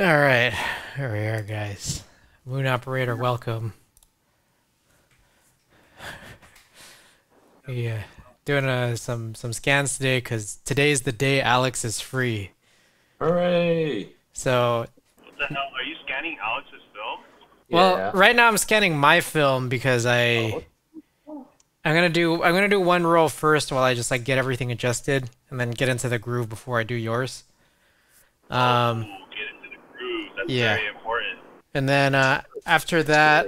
Alright, here we are, guys. Moon operator, welcome. Yeah, doing some scans today because today's the day Alex is free. Hooray! So, What the hell? Are you scanning Alex's film? well, Yeah. right now I'm scanning my film because Oh, I'm gonna do one roll first while I just like get everything adjusted and then get into the groove before I do yours. Um, Oh, get into the groove. That's yeah, very important. and then after that,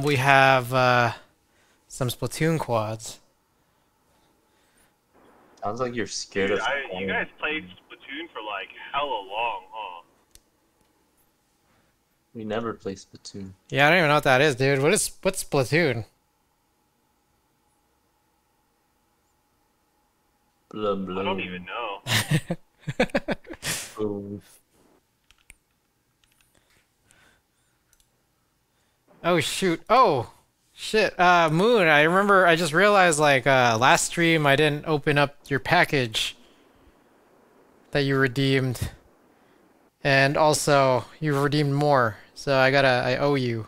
we have some Splatoon quads. sounds like you're scared Dude, of you falling. guys played Splatoon for like hella long, huh? We never play Splatoon. Yeah, I don't even know what that is, dude. What's Splatoon? Blum I don't blum. even know. Boom. Oh shoot. Oh shit. Moon, I remember I just realized like last stream I didn't open up your package that you redeemed. And also you redeemed more. So I owe you.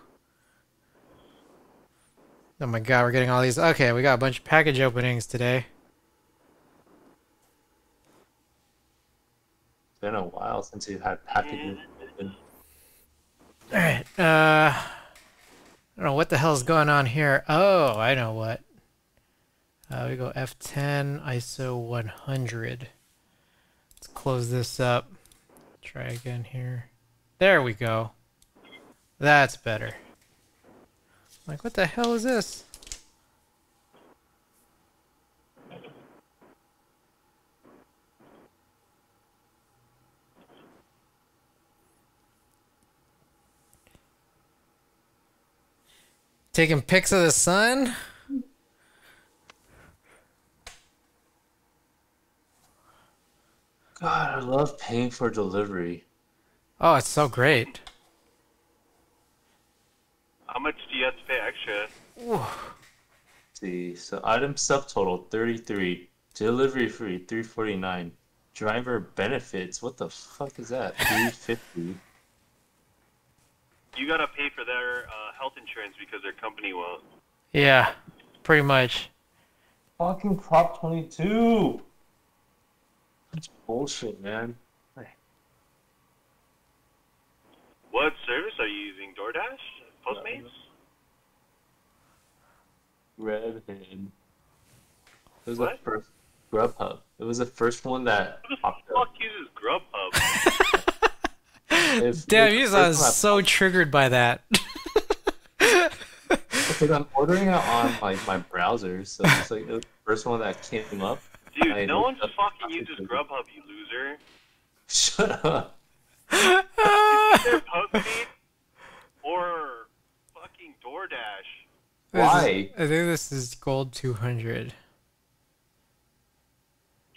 Oh my god, we're getting all these. Okay, we got a bunch of package openings today. It's been a while since you had packages. Alright, I don't know what the hell's going on here. Oh, I know what. We go F10, ISO 100. Let's close this up. Try again here. There we go. That's better. Like, what the hell is this? Taking pics of the sun? God, I love paying for delivery. Oh, it's so great. How much do you have to pay extra? Ooh. See, so item subtotal 33, delivery free 349, driver benefits. What the fuck is that? 350. You gotta pay for their health insurance because their company won't. Yeah, pretty much. Fucking Prop 22. That's bullshit, man. What service are you using? DoorDash? Postmates? Redhead. It was the What? first Grubhub. It was the first one that Who the popped fuck up. uses Grubhub? Damn, It you was the sound first one so triggered by that. because I'm ordering it on like my browser, so it's like it was the first one that came up. Dude, I no one looked up fucking uses Grubhub, you loser. Shut up. It's either Postmates or fucking DoorDash. Why? I think this is gold 200.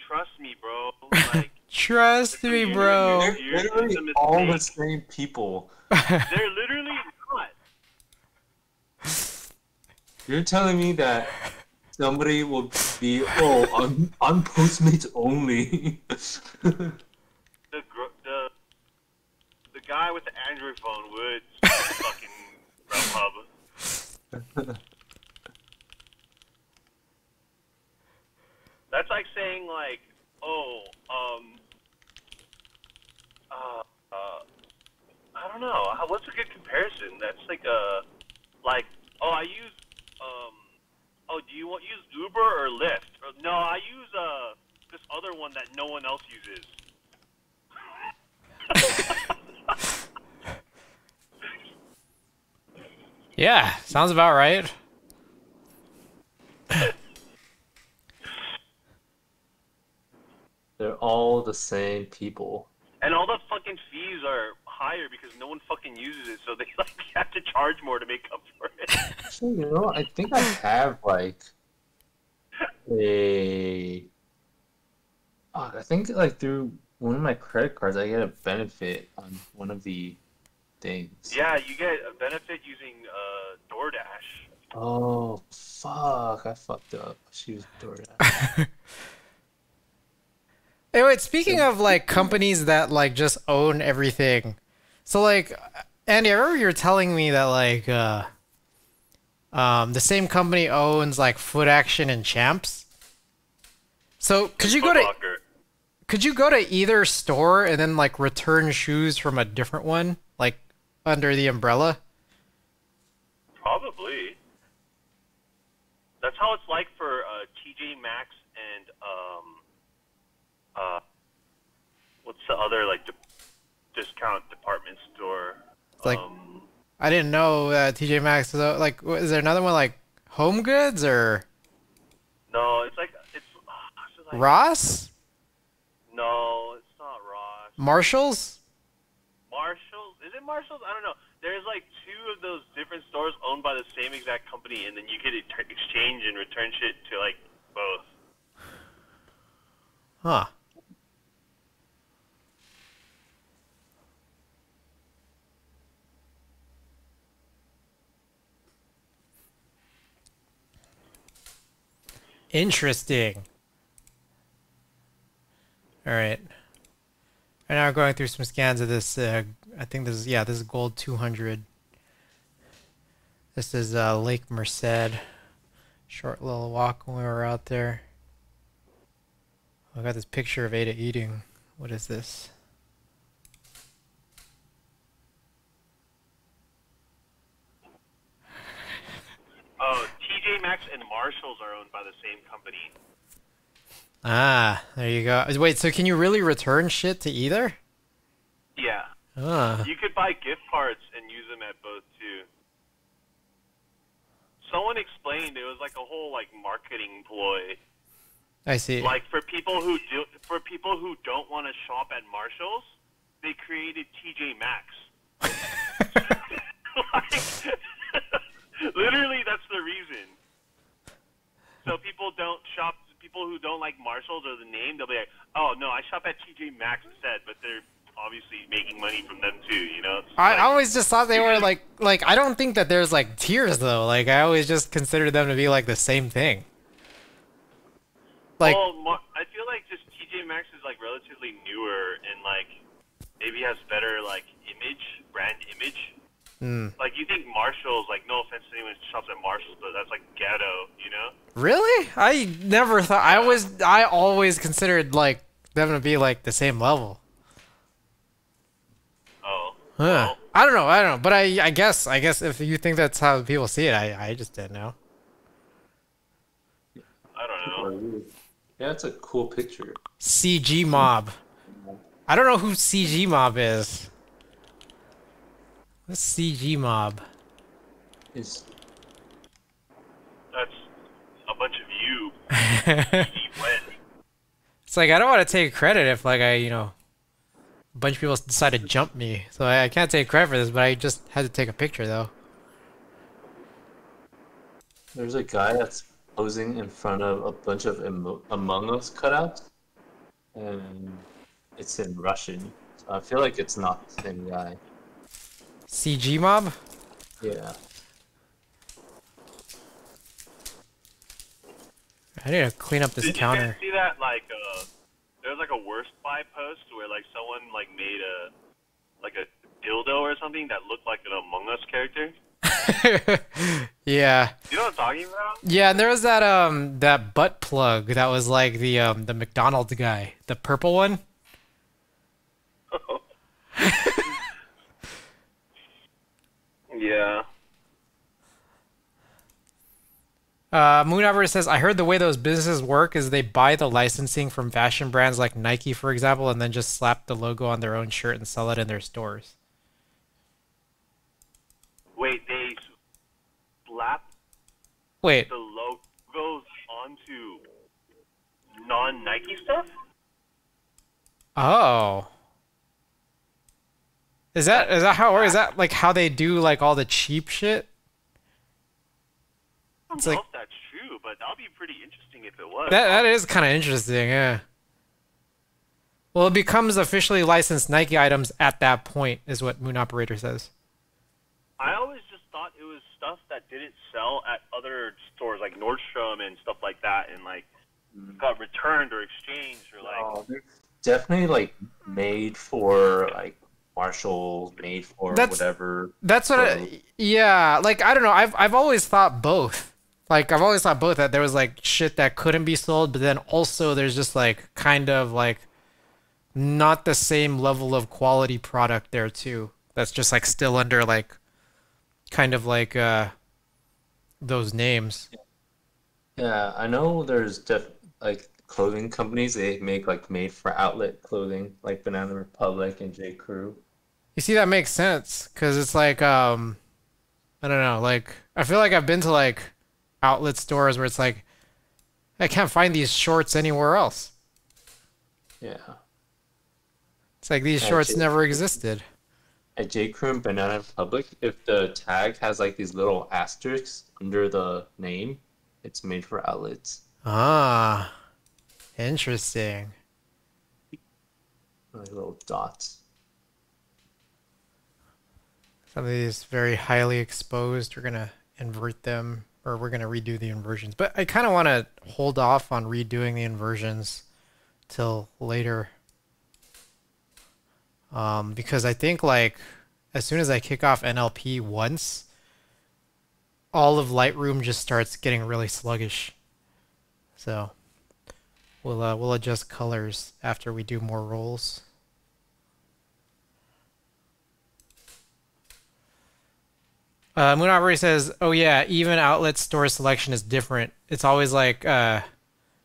Trust me, bro. Like, Trust me, bro. They're You're literally it's a all the mistake. same people. They're literally not. You're telling me that somebody will be, oh, I'm Postmates only. The guy with the Android phone would fucking Grubhub. That's like saying like, oh, I don't know. What's a good comparison? That's like, oh, I use, oh, do you want use Uber or Lyft? Or, no, I use this other one that no one else uses. Yeah, sounds about right. They're all the same people. And all the fucking fees are higher because no one fucking uses it, so they like have to charge more to make up for it. Actually, you know, I think I have like a. I think like through one of my credit cards, I get a benefit on one of the things. Yeah, you get a benefit using DoorDash. Oh, fuck. I fucked up. She was DoorDash. Anyway, speaking of like companies that like just own everything, so like Andy, I remember you were telling me that like the same company owns like Foot Action and Champs. So Foot Locker. could you go to either store and then like return shoes from a different one, like under the umbrella? Probably. That's how it's like for TJ Maxx and what's the other like discount department store? It's like I didn't know TJ Maxx is like is there another one like Home Goods or No, it's like Ross? no, it's not Ross. Marshalls? Marshalls? Is it Marshalls? I don't know. There's like two of those different stores owned by the same exact company, and then you could exchange and return shit to like both. Huh. Interesting. All right. Right now we're going through some scans of this. I think this is gold 200. This is Lake Merced. Short little walk when we were out there. I got this picture of Ada eating. What is this? Oh, TJ Maxx and Marshalls are owned by the same company. Ah, there you go. Wait, so can you really return shit to either? Yeah. Ah. You could buy gift cards and use them at both too. Someone explained it was like a whole like marketing ploy. I see. Like for people who don't want to shop at Marshalls, they created TJ Maxx. Like, literally, that's the reason. So people don't shop. People who don't like Marshalls or the name, they'll be like, "Oh no, I shop at TJ Maxx instead." But they're obviously making money from them too. You know. I always just thought they were like I don't think that there's like tiers though. Like I always just considered them to be like the same thing. Like well, I feel like just TJ Maxx is like relatively newer and like maybe has better like brand image. Like you think Marshalls, like no offense to anyone who shops at Marshalls, but that's like ghetto, you know? really? I never thought. I always considered like them to be like the same level. Oh. Huh. Well, I don't know. But I guess if you think that's how people see it, I just didn't know. I don't know. Yeah, it's a cool picture. CG Mob. I don't know who CG Mob is. What's CG Mob? It's That's a bunch of you. Went. It's like I don't want to take credit if like a bunch of people decide to jump me, so I can't take credit for this. But I just had to take a picture though. there's a guy that's posing in front of a bunch of Among Us cutouts, and it's in Russian. So I feel like it's not the same guy. CG Mob? Yeah. I need to clean up this Did counter. you guys see that? Like, there was like a worst buy post where like someone like made a dildo or something that looked like an Among Us character. Yeah. You know what I'm talking about? Yeah, and there was that butt plug that was like the McDonald's guy, the purple one. Yeah. Moon Operator says, I heard the way those businesses work is they buy the licensing from fashion brands like Nike, for example, and then just slap the logo on their own shirt and sell it in their stores. Wait, they slap Wait, the logos onto non-Nike stuff? oh. Is that how, or is that like how they do like all the cheap shit? I It's don't know like if that's true, but that'll be pretty interesting if it was. that is kind of interesting, yeah. Well, it becomes officially licensed Nike items at that point, is what Moon Operator says. I always just thought it was stuff that didn't sell at other stores like Nordstrom and stuff like that, and like got returned or exchanged or like. Oh, definitely like made for like Marshall, made for That's whatever that's what clothes. yeah, like I don't know. I've always thought both. Like I've always thought both that there was like shit that couldn't be sold, but then also there's just like kind of like not the same level of quality product there too. That's just like still under like kind of like those names. Yeah, I know there's like clothing companies they make like made for outlet clothing like Banana Republic and J. Crew. You see that makes sense cuz it's like I don't know, like I feel like I've been to like outlet stores where it's like I can't find these shorts anywhere else. Yeah. It's like these At shorts J. never existed. At J. Crew and Banana Republic, if the tag has like these little asterisks under the name, it's made for outlets. Ah, interesting. Like little dots. Some of these very highly exposed, we're gonna invert them, or we're gonna redo the inversions. But I kind of want to hold off on redoing the inversions till later. Because I think like as soon as I kick off NLP once, all of Lightroom just starts getting really sluggish. So we'll adjust colors after we do more rolls. Moon Operator says, "Oh yeah, even outlet store selection is different. It's always like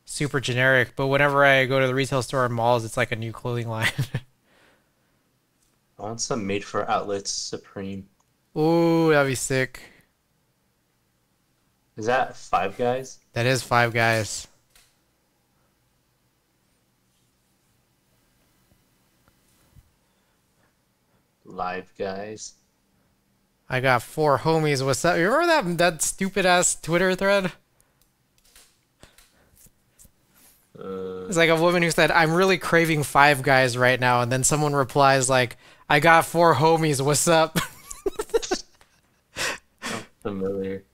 super generic, but whenever I go to the retail store or malls, it's like a new clothing line." I want some made for outlets Supreme. Ooh, that'd be sick. Is that Five Guys? That is Five Guys. Live Guys? I got 4 homies. What's up? You remember that stupid ass Twitter thread? It's like a woman who said, "I'm really craving Five Guys right now," and then someone replies like, "I got 4 homies. What's up?" I'm familiar.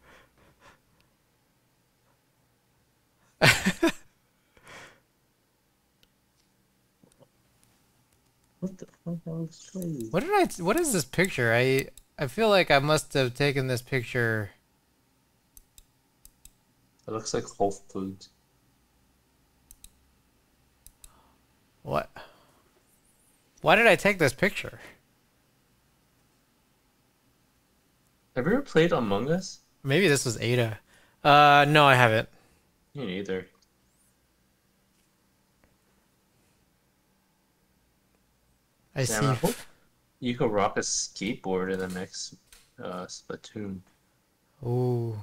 What the fuck? That looks crazy. What is this picture? I feel like I must have taken this picture. It looks like Whole Foods. What? Why did I take this picture? Have you ever played Among Us? Maybe this was Ada. No, I haven't. Me neither. I Damn, I see. hope you could rock a skateboard in the next Splatoon. Ooh.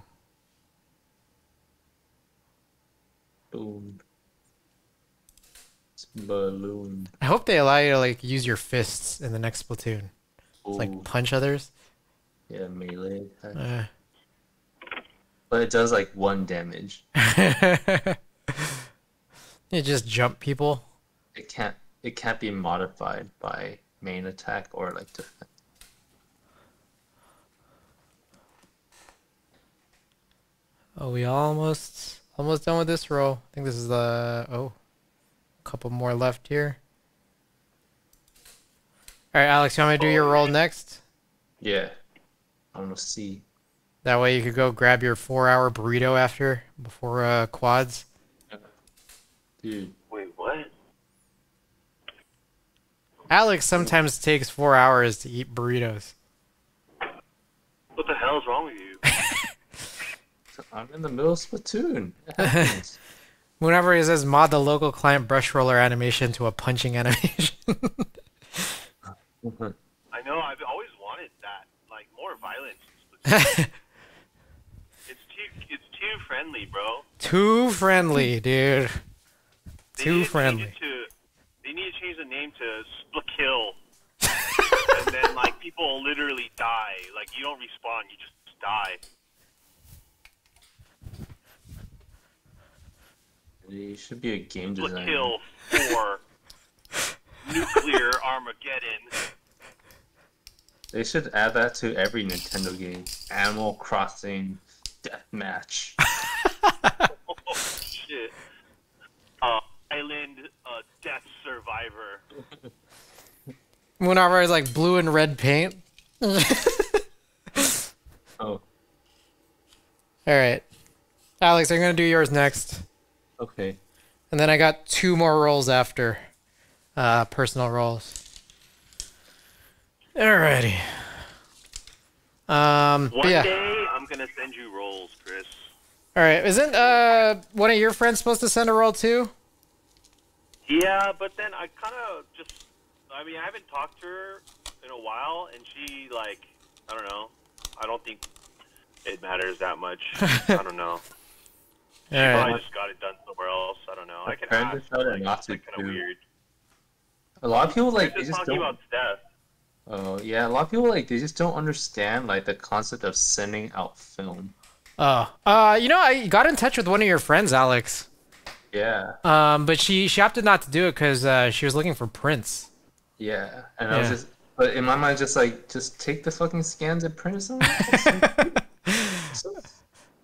Boom. Balloon. I hope they allow you to like use your fists in the next Splatoon. Ooh. Like punch others. Yeah, melee attack. Uh. But it does like 1 damage. You just jump people. It can't be modified by main attack or like defense. Oh, we almost done with this row. I think this is the a couple more left here. All right, Alex, you want me to do your roll next? Yeah. I wanna see. That way you could go grab your 4-hour burrito before quads. Dude. Wait, what? Alex sometimes takes 4 hours to eat burritos. What the hell is wrong with you? I'm in the middle of Splatoon. It happens. Whenever he says mod the local client brush roller animation to a punching animation. I know, I've always wanted that. Like, more violence. It's too friendly, bro. Too friendly, dude. They Too need to friendly. they need to change the name to Splikill. And then, like, people literally die. Like, you don't respawn, you just die. You should be a game designer. Splikill 4. Nuclear Armageddon. They should add that to every Nintendo game. Animal Crossing Deathmatch. Oh, shit. Island Death Survivor. Survivor. Whenever is like blue and red paint. Oh, Alright. Alex, I'm gonna do yours next. okay. And then I got 2 more rolls after. Personal rolls. Alrighty. But One yeah. day, I'm gonna send you rolls, Chris. Alright, isn't one of your friends supposed to send a roll too? Yeah, but then I kind of just, I mean, I haven't talked to her in a while, and she, like, I don't know. I don't think it matters that much. I don't know. She Alright. probably just got it done somewhere else. I don't know. I can friend ask. decided Like, not it's to like kind do- of weird. A lot of people like We're they just just talking don't. about Steph. Oh yeah, a lot of people like they just don't understand like the concept of sending out film. Oh. You know, I got in touch with one of your friends, Alex. Yeah, But she opted not to do it because she was looking for prints. yeah, and I was Yeah. just, but in my mind, just like, just take the fucking scans and print it somewhere.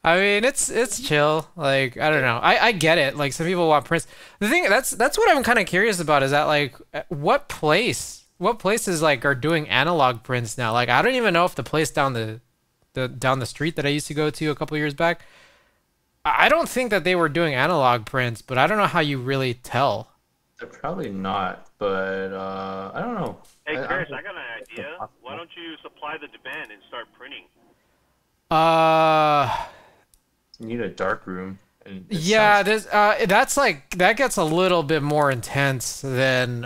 I mean, it's chill. Like, I don't know. I get it. Like, some people want prints. The thing that's what I'm kind of curious about is that like what places like are doing analog prints now? Like, I don't even know if the place down the street that I used to go to a couple years back. I don't think that they were doing analog prints, but I don't know how you really tell. They're probably not, but I don't know. Hey, I Chris, don't- I got an idea. Why don't you supply the demand and start printing? You need a dark room. And it Yeah, sounds- that's like that gets a little bit more intense than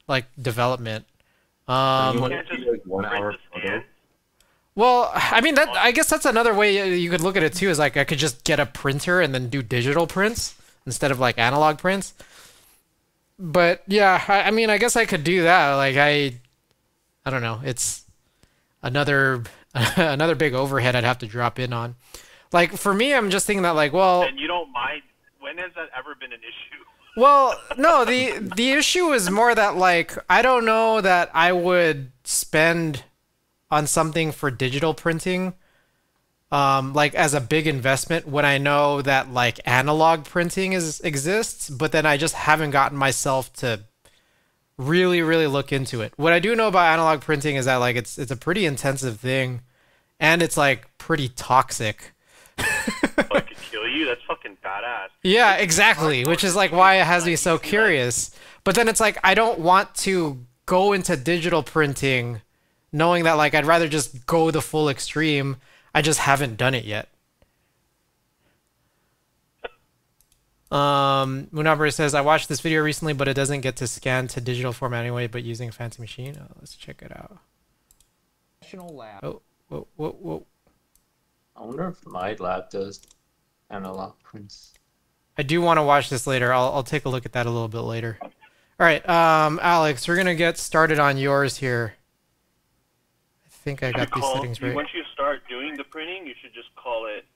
like development. you Um, want can't to just do like 1 print hour the photo. scan. well, I mean I guess that's another way you could look at it too. Is like I could just get a printer and then do digital prints instead of like analog prints. But yeah, I mean I guess I could do that. Like I don't know. It's another another big overhead I'd have to drop in on. Like for me, I'm just thinking that like, well, And you don't mind. When has that ever been an issue? well, no, the issue is more that like I don't know that I would spend on something for digital printing like as a big investment when I know that like analog printing exists, but then I just haven't gotten myself to really look into it. What I do know about analog printing is that like it's a pretty intensive thing and it's like pretty toxic. Oh, it could kill you? That's fucking badass. Yeah, exactly, which is like why it has me so curious. But then it's like I don't want to go into digital printing knowing that like I'd rather just go the full extreme. I just haven't done it yet. Munabra says I watched this video recently, but it doesn't get to scan to digital format anyway, but using a fancy machine. Oh, let's check it out. Lab. Oh, whoa. I wonder if my lab does analog prints. I do want to watch this later. I'll take a look at that a little bit later. All right, Alex, we're gonna get started on yours here. I think I got these settings right. Once you start doing the printing, you should just call it.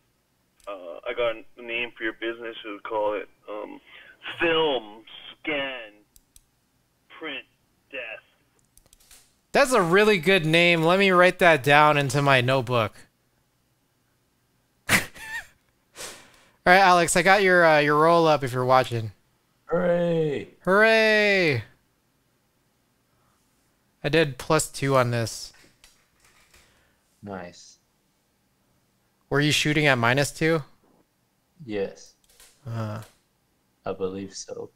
I got a name for your business. You would call it Film Scan Print Desk. That's a really good name. Let me write that down into my notebook. All right, Alex, I got your roll up if you're watching. Hooray! Hooray! I did +2 on this. Nice. Were you shooting at -2? Yes, I believe so.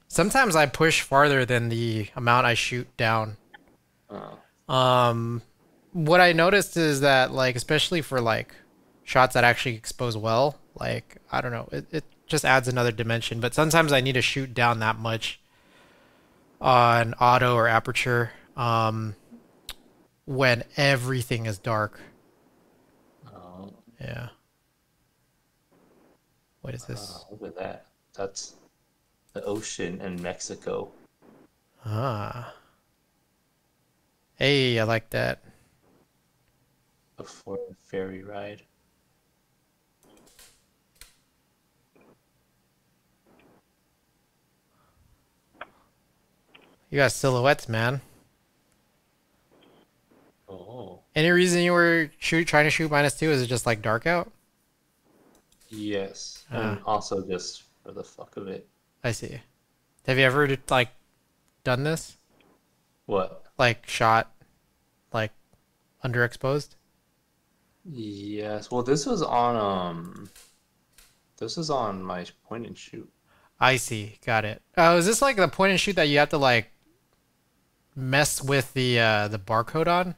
Sometimes I push farther than the amount I shoot down. What I noticed is that like especially for like shots that actually expose well, like I don't know, it just adds another dimension. But sometimes I need to shoot down that much on auto or aperture when everything is dark. Oh, Yeah. What is this? look at that. That's the ocean in Mexico. Ah. Hey, I like that. Before the ferry ride. You got silhouettes, man. Oh, Any reason you were trying to shoot -2? Is it just like dark out? yes. And also just for the fuck of it. I see. Have you ever like done this? What? Like shot like underexposed? Yes. Well, this was on my point and shoot. I see. Got it. Oh, is this like the point and shoot that you have to like mess with the barcode on?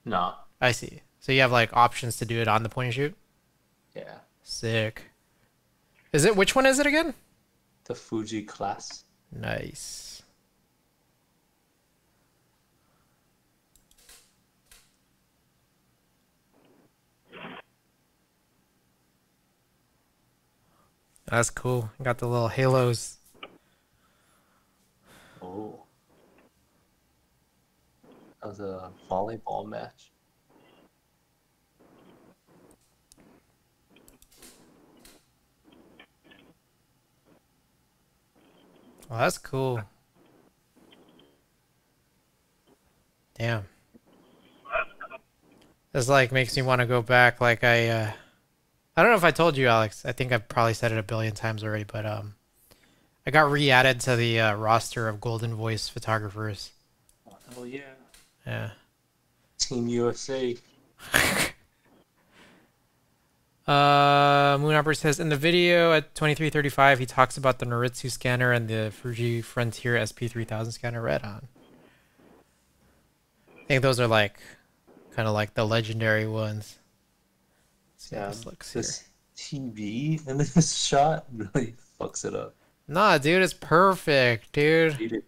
Nah. I see. So you have like options to do it on the point and shoot? Yeah. Sick. Is it which one is it again? The Fuji class. Nice. That's cool. Got the little halos. Oh. That was a volleyball match. Oh, that's cool. Damn. This like makes me want to go back. Like I don't know if I told you, Alex. I think I've probably said it a billion times already, but I got re-added to the roster of Golden Voice photographers. Oh yeah. Yeah. Team USA. Moonhopper says in the video at 23:35 he talks about the Noritsu scanner and the Fuji Frontier SP3000 scanner. Right on. I think those are like kind of like the legendary ones. Let's see how Yeah, this looks here. this TV in this shot really fucks it up. Nah, dude, it's perfect, dude. Hate it.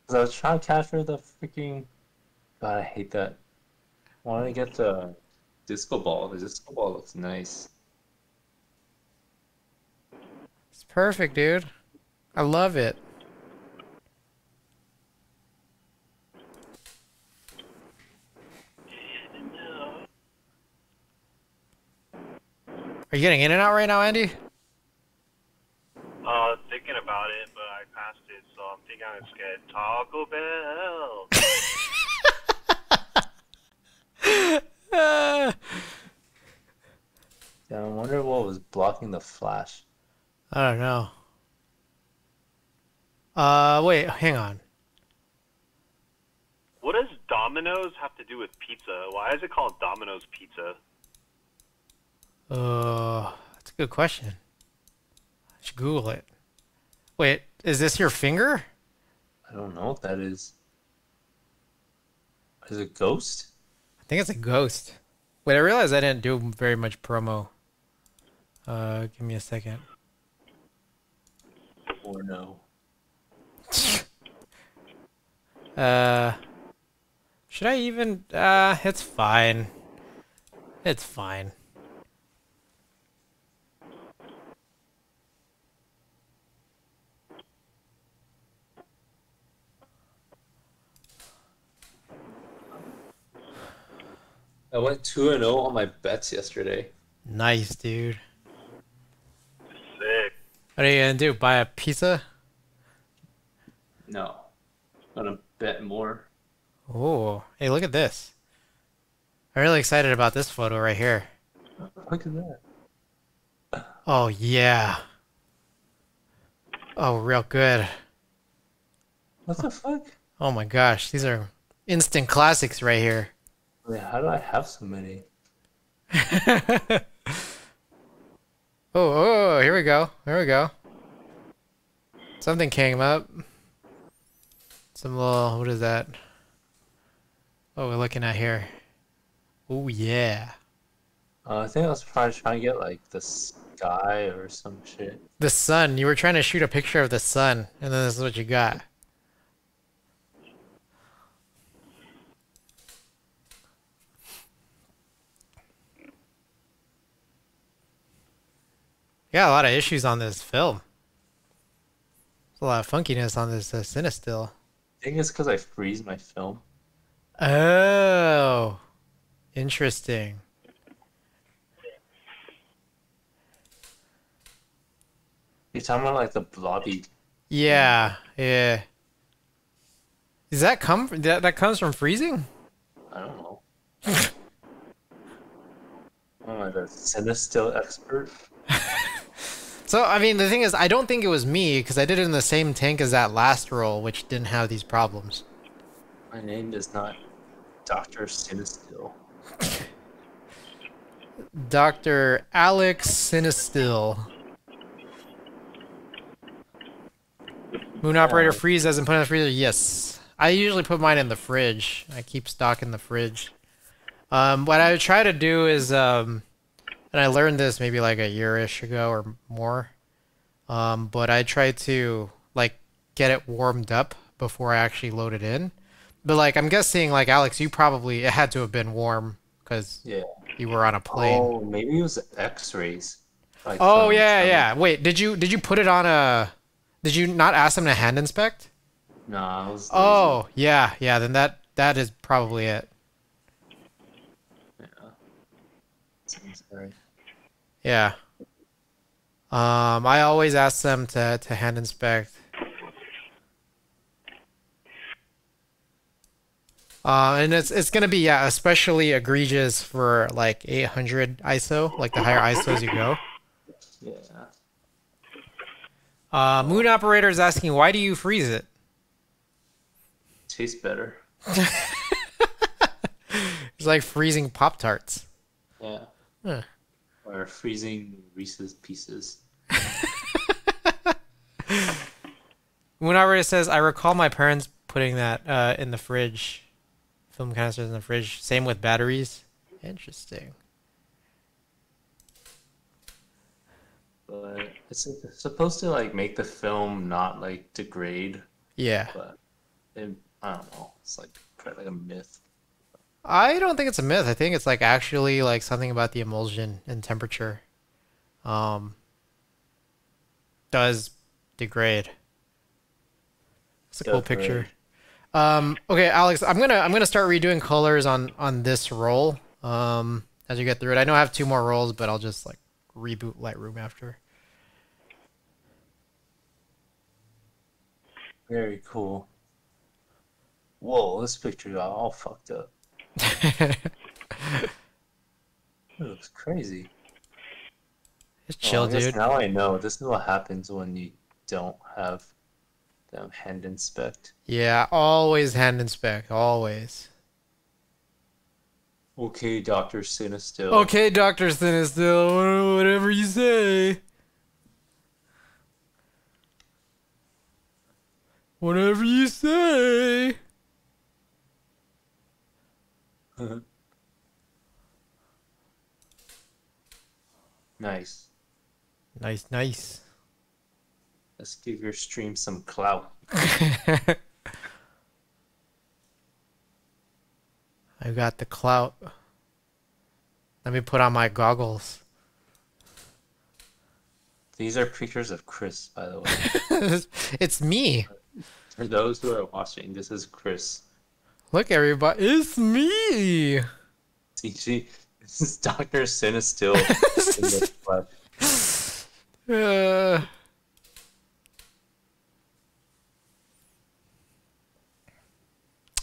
'Cause I was trying to capture the freaking. God, I hate that. I wanted to get the disco ball. The disco ball looks nice. It's perfect, dude. I love it. Are you getting in and out right now, Andy? Thinking about it, but I passed it, so I'm thinking I'm just get Taco Bell. Yeah, I wonder what was blocking the flash. I don't know. Wait, hang on. What does Domino's have to do with pizza? Why is it called Domino's Pizza? That's a good question. I should Google it. Wait, is this your finger? I don't know what that is. Is it Ghost? I think it's a ghost. Wait, I realized I didn't do very much promo. Give me a second. Or no? Should I even? It's fine. It's fine. I went 2-0 on my bets yesterday. Nice, dude. Sick. What are you gonna do? Buy a pizza? No. Gonna bet more. Oh, hey, look at this. I'm really excited about this photo right here. Look at that. Oh, yeah. Oh, real good. What the fuck? Oh my gosh, these are instant classics right here. Wait, how do I have so many? Oh, here we go. Here we go. Something came up. Some little, what is that? What we're looking at here. Oh, yeah. I think I was probably trying to get like the sky or some shit. The sun. You were trying to shoot a picture of the sun, and then this is what you got. Yeah, a lot of issues on this film. There's a lot of funkiness on this Cinestill. I think it's because I freeze my film. Oh, interesting. You're talking about like the blobby. Yeah, yeah. Does that come that comes from freezing? I don't know. I'm like a Cinestill expert. So, I mean, the thing is, I don't think it was me, because I did it in the same tank as that last roll, which didn't have these problems. My name is not Dr. Sinistil. Dr. Alex Sinistil. Moon operator freeze doesn't put in the freezer? Yes. I usually put mine in the fridge. I keep stock in the fridge. What I would try to do is, and I learned this maybe like a year-ish ago or more, but I try to, like, get it warmed up before I actually load it in. But, like, I'm guessing, like, Alex, you probably, it had to have been warm, because Yeah. you were on a plane. Oh, maybe it was X-rays. Like Oh, from yeah, some- yeah. Wait, did you put it on a... Did you not ask them to hand inspect? Nah, I was lazy. Oh, yeah, yeah, then that is probably it. Yeah. Seems right. Yeah. I always ask them to hand inspect. And it's gonna be, yeah, especially egregious for like 800 ISO, like the higher ISOs you go. Yeah. Moon operator is asking, why do you freeze it? Tastes better. It's like freezing Pop-Tarts. Yeah. Huh. Or freezing Reese's Pieces. Moon operator says, I recall my parents putting that in the fridge. Film canisters in the fridge. Same with batteries. Interesting. But it's supposed to like make the film not like degrade, Yeah. but I don't know. It's like probably like a myth. I don't think it's a myth. I think it's like actually like something about the emulsion and temperature. Does degrade. It's a cool Degrade. picture. Okay, Alex, I'm gonna start redoing colors on this roll. As you get through it. I know I have 2 more rolls, but I'll just like reboot Lightroom after. Very cool. Whoa, this picture got all fucked up. It looks crazy. It's chill, I guess dude. now I know. This is what happens when you don't have them hand inspect. Yeah, always hand inspect, always. Okay, Dr. Sinistil. Okay, Dr. Sinistil, whatever you say. Whatever you say. Nice. Nice, nice. Let's give your stream some clout. I got the clout. Let me put on my goggles. These are pictures of Chris, by the way. It's me. For those who are watching, this is Chris. Look, everybody. It's me. See, this is Dr. Sinistil in the flesh.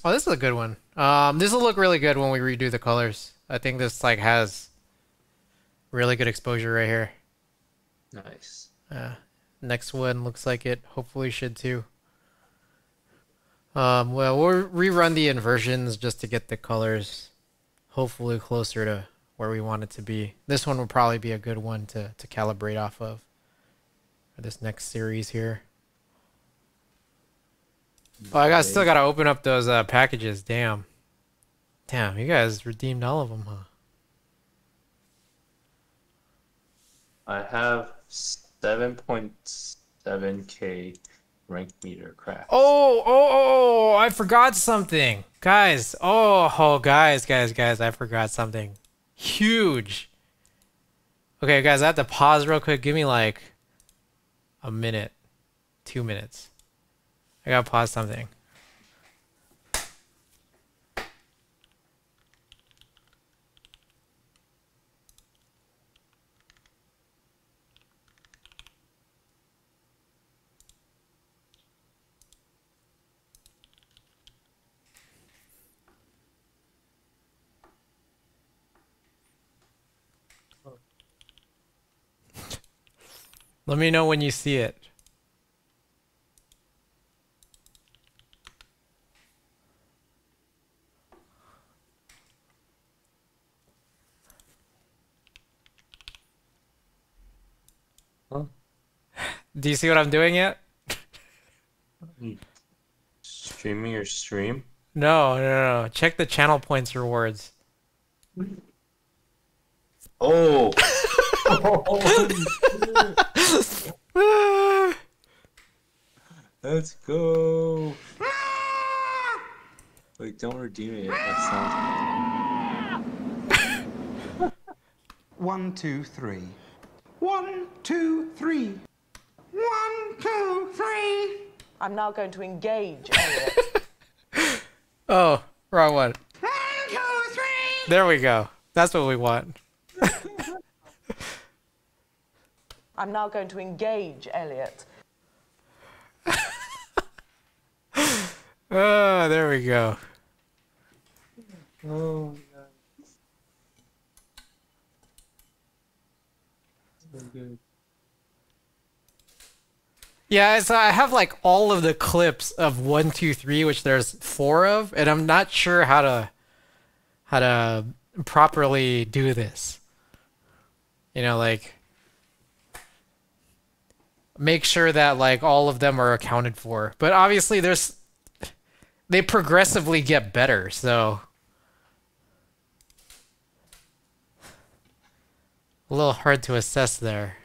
Oh, this is a good one. This will look really good when we redo the colors. I think this like has really good exposure right here. Nice. Next one looks like it hopefully should too. Well, we'll rerun the inversions just to get the colors hopefully closer to where we want it to be. This one will probably be a good one to calibrate off of for this next series here. Oh, I still gotta open up those packages. Damn, you guys redeemed all of them, huh? I have 7.7K rank meter craft. Oh, I forgot something. Guys, guys, I forgot something. Huge. Okay, guys, I have to pause real quick. Give me like a minute, 2 minutes. I gotta pause something. Let me know when you see it. Huh? Do you see what I'm doing yet? Streaming your stream? No, no, no. Check the channel points rewards. Oh! Let's go! Wait, don't redeem it yet. That sounds... 1, 2, 3. 1, 2, 3. 1, 2, 3. I'm now going to engage Elliot. Oh, wrong one. 1, 2, 3. There we go. That's what we want. I'm now going to engage Elliot. Oh, there we go. Oh my god. So good. Yeah, so I have like all of the clips of 1, 2, 3, which there's 4 of, and I'm not sure how to properly do this. You know, like make sure that like all of them are accounted for. But obviously they progressively get better, so a little hard to assess there.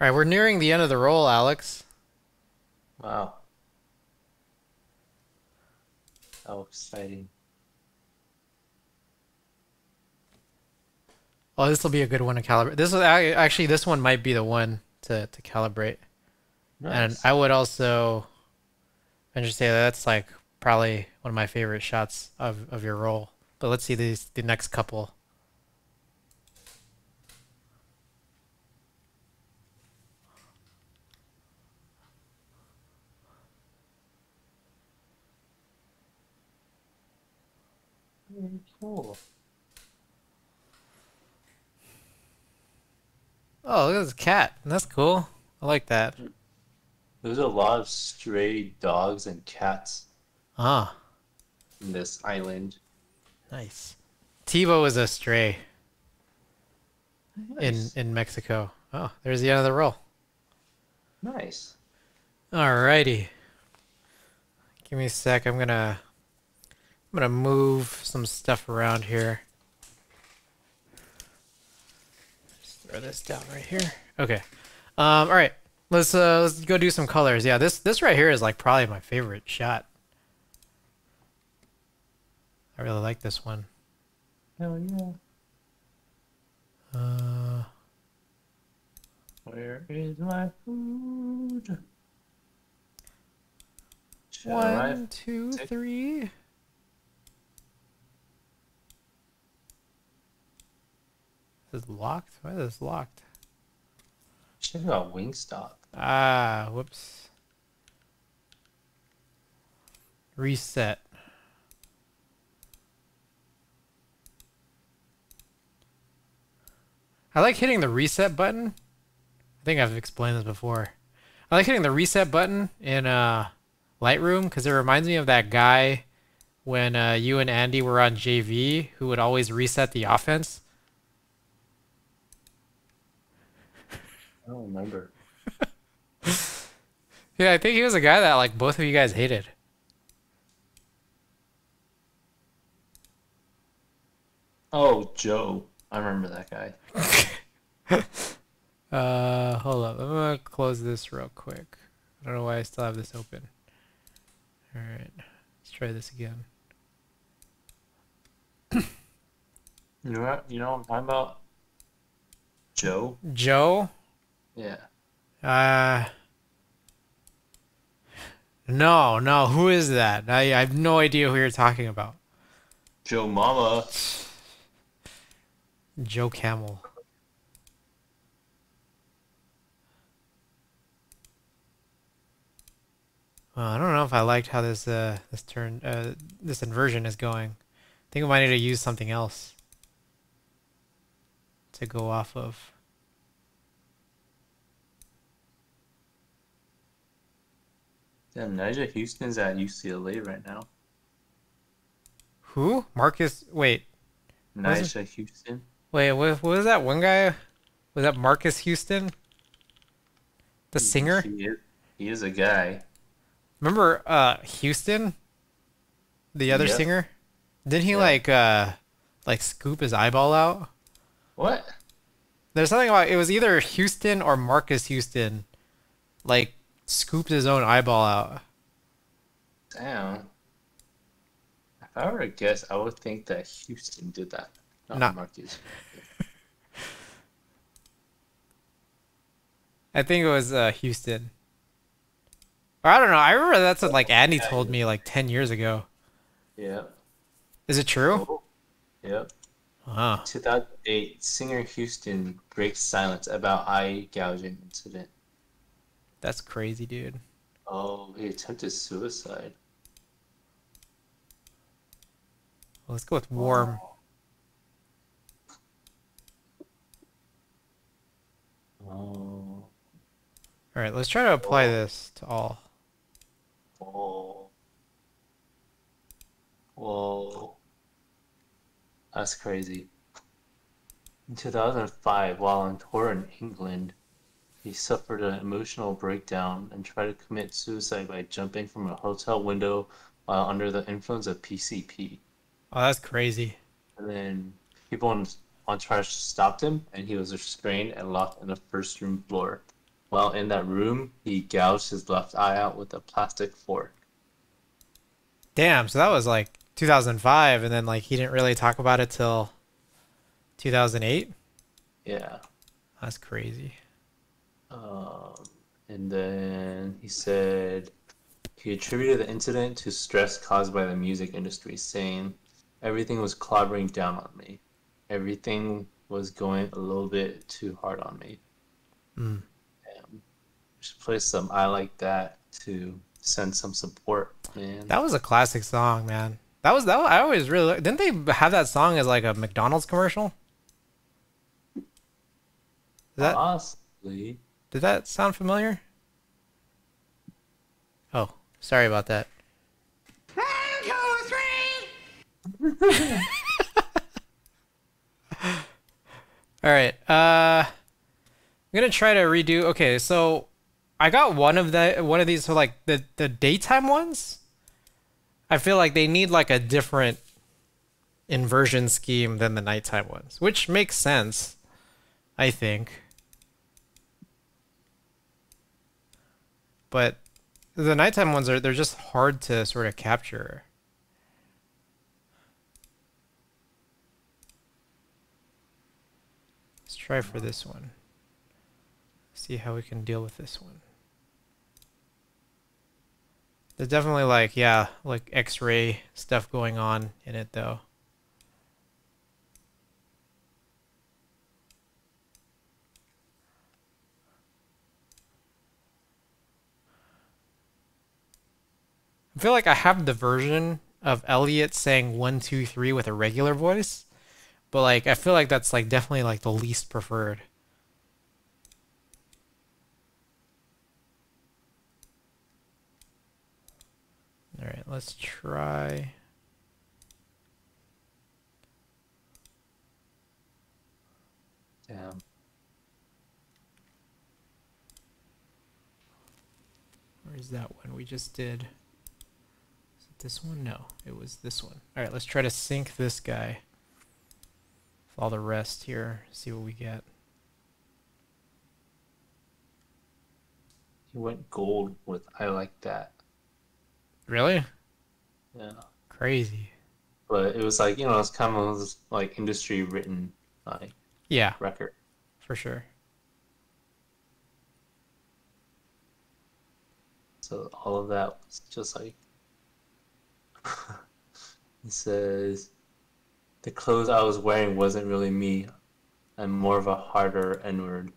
All right, we're nearing the end of the roll, Alex. Wow. How exciting. Oh, this will be a good one to calibrate. This is actually this one might be the one to calibrate. And Nice. I would also venture to say that's like probably one of my favorite shots of your roll. But let's see the next couple. Very cool. Oh, look at this cat. That's cool. I like that. There's a lot of stray dogs and cats Ah, in this island. nice. Tebow is a stray Nice. in Mexico. Oh, there's the end of the roll. Nice. Alrighty. Give me a sec. I'm gonna move some stuff around here. Just throw this down right here. Okay. All right. Let's go do some colors. Yeah, this right here is like probably my favorite shot. I really like this one. Hell yeah. Where is my food? Shall I 1, 2, take- 3. This is locked? Why is this locked? Check out Wingstop. Ah, whoops. Reset. I like hitting the reset button. I think I've explained this before. I like hitting the reset button in Lightroom because it reminds me of that guy when you and Andy were on JV who would always reset the offense. I don't remember. Yeah, I think he was a guy that like both of you guys hated. Oh, Joe. I remember that guy. Hold up. I'm gonna close this real quick. I don't know why I still have this open. All right, let's try this again. You know what? You know what I'm talking about? Joe? Joe? Yeah. No. Who is that? I have no idea who you're talking about. Joe Mama. Joe Camel. Well, I don't know if I liked how this inversion is going. think we might need to use something else to go off of. Damn, Nigel Houston's at UCLA right now. Who? Marcus? Wait. Was it? Nigel Houston. Wait, what was that one guy? Was that Marcus Houston? The singer? He is a guy. Remember Houston? The other Yep. singer? Didn't he Yeah. like scoop his eyeball out? What? There's something about it was either Houston or Marcus Houston like scooped his own eyeball out. Damn. If I were to guess, I would think that Houston did that, not Not- Marcus. I think it was Houston. Or I don't know. I remember that's what like Andy told me like 10 years ago. Yep. Is it true? Oh, yep. Wow. 2008, singer Houston breaks silence about eye gouging incident. That's crazy, dude. Oh, he attempted suicide. Well, let's go with warm. Oh. All right, let's try to apply this to all. Whoa. Whoa. That's crazy. In 2005, while on tour in England, he suffered an emotional breakdown and tried to commit suicide by jumping from a hotel window while under the influence of PCP. Oh, that's crazy. And then people on charge stopped him, and he was restrained and locked in the first room floor. While in that room, he gouged his left eye out with a plastic fork. Damn, so that was like 2005 and then like he didn't really talk about it till 2008? Yeah. That's crazy. And then he said he attributed the incident to stress caused by the music industry, saying, "Everything was clobbering down on me. Everything was going a little bit too hard on me." Mm. Damn. We should play some I Like That to send some support, man. That was a classic song, man. That I always really didn't they have that song as like a McDonald's commercial? Possibly. Did that sound familiar? Oh, sorry about that. 1, 2, 3. All right. I'm gonna try to redo. Okay, so I got one of these. So like the daytime ones, I feel like they need like a different inversion scheme than the nighttime ones, which makes sense, I think. But the nighttime ones they're just hard to sort of capture. Let's try for this one. See how we can deal with this one. There's definitely like, yeah, like X-ray stuff going on in it though. I feel like I have the version of Elliot saying 1, 2, 3 with a regular voice, but like I feel like that's like definitely like the least preferred. All right, let's try. Damn. Where's that one we just did? Is it this one? No, it was this one. All right, let's try to sync this guy with all the rest here. See what we get. He went gold with I Like That. Really? Yeah. Crazy. But it was like, you know, it's kind of this, like industry written like Yeah, record. for sure. So all of that was just like it says the clothes I was wearing wasn't really me. I'm more of a harder N-word.